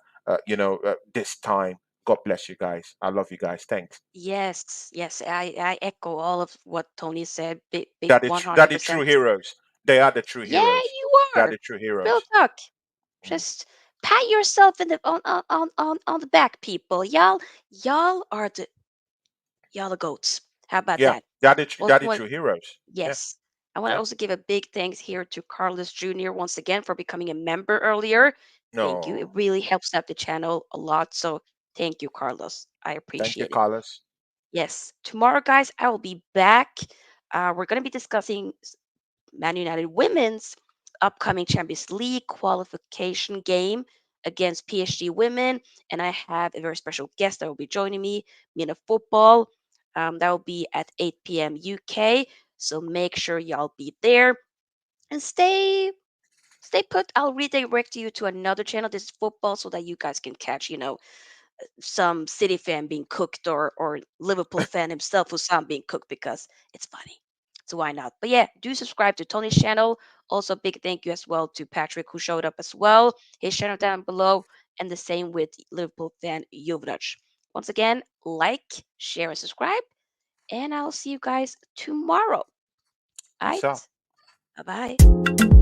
this time. God bless you guys. I love you guys. Thanks. Yes, yes, I echo all of what Tony said. Big, big, That the true 100%. heroes. They are the true Yeah, heroes. you They are are. the true Real heroes. talk. Mm. Just pat yourself in the on the back, people. Y'all the goats. How about Yeah, that? they Also are the want true heroes. Yeah, yes. I want to yeah. also give a big thanks here to Carlos Jr. once again for becoming a member earlier. Thank you. It No, really helps out the channel a lot. So thank you, Carlos. I thank you, appreciate it. Carlos. Yes. Tomorrow, guys, I will be back. We're gonna be discussing Man United women's upcoming Champions League qualification game against PSG women. And I have a very special guest that will be joining me, Mina Football. That will be at 8 p.m. UK. So make sure y'all be there and stay put. I'll redirect you to another channel. This is football so that you guys can catch, some City fan being cooked or Liverpool fan himself who's some being cooked because it's funny. So why not? But yeah, do subscribe to Tony's channel. Also, big thank you as well to Patrick who showed up as well. His channel down below, and the same with Liverpool fan Jovnaj. Once again, like, share, and subscribe, and I'll see you guys tomorrow. All Peace out. right, bye bye.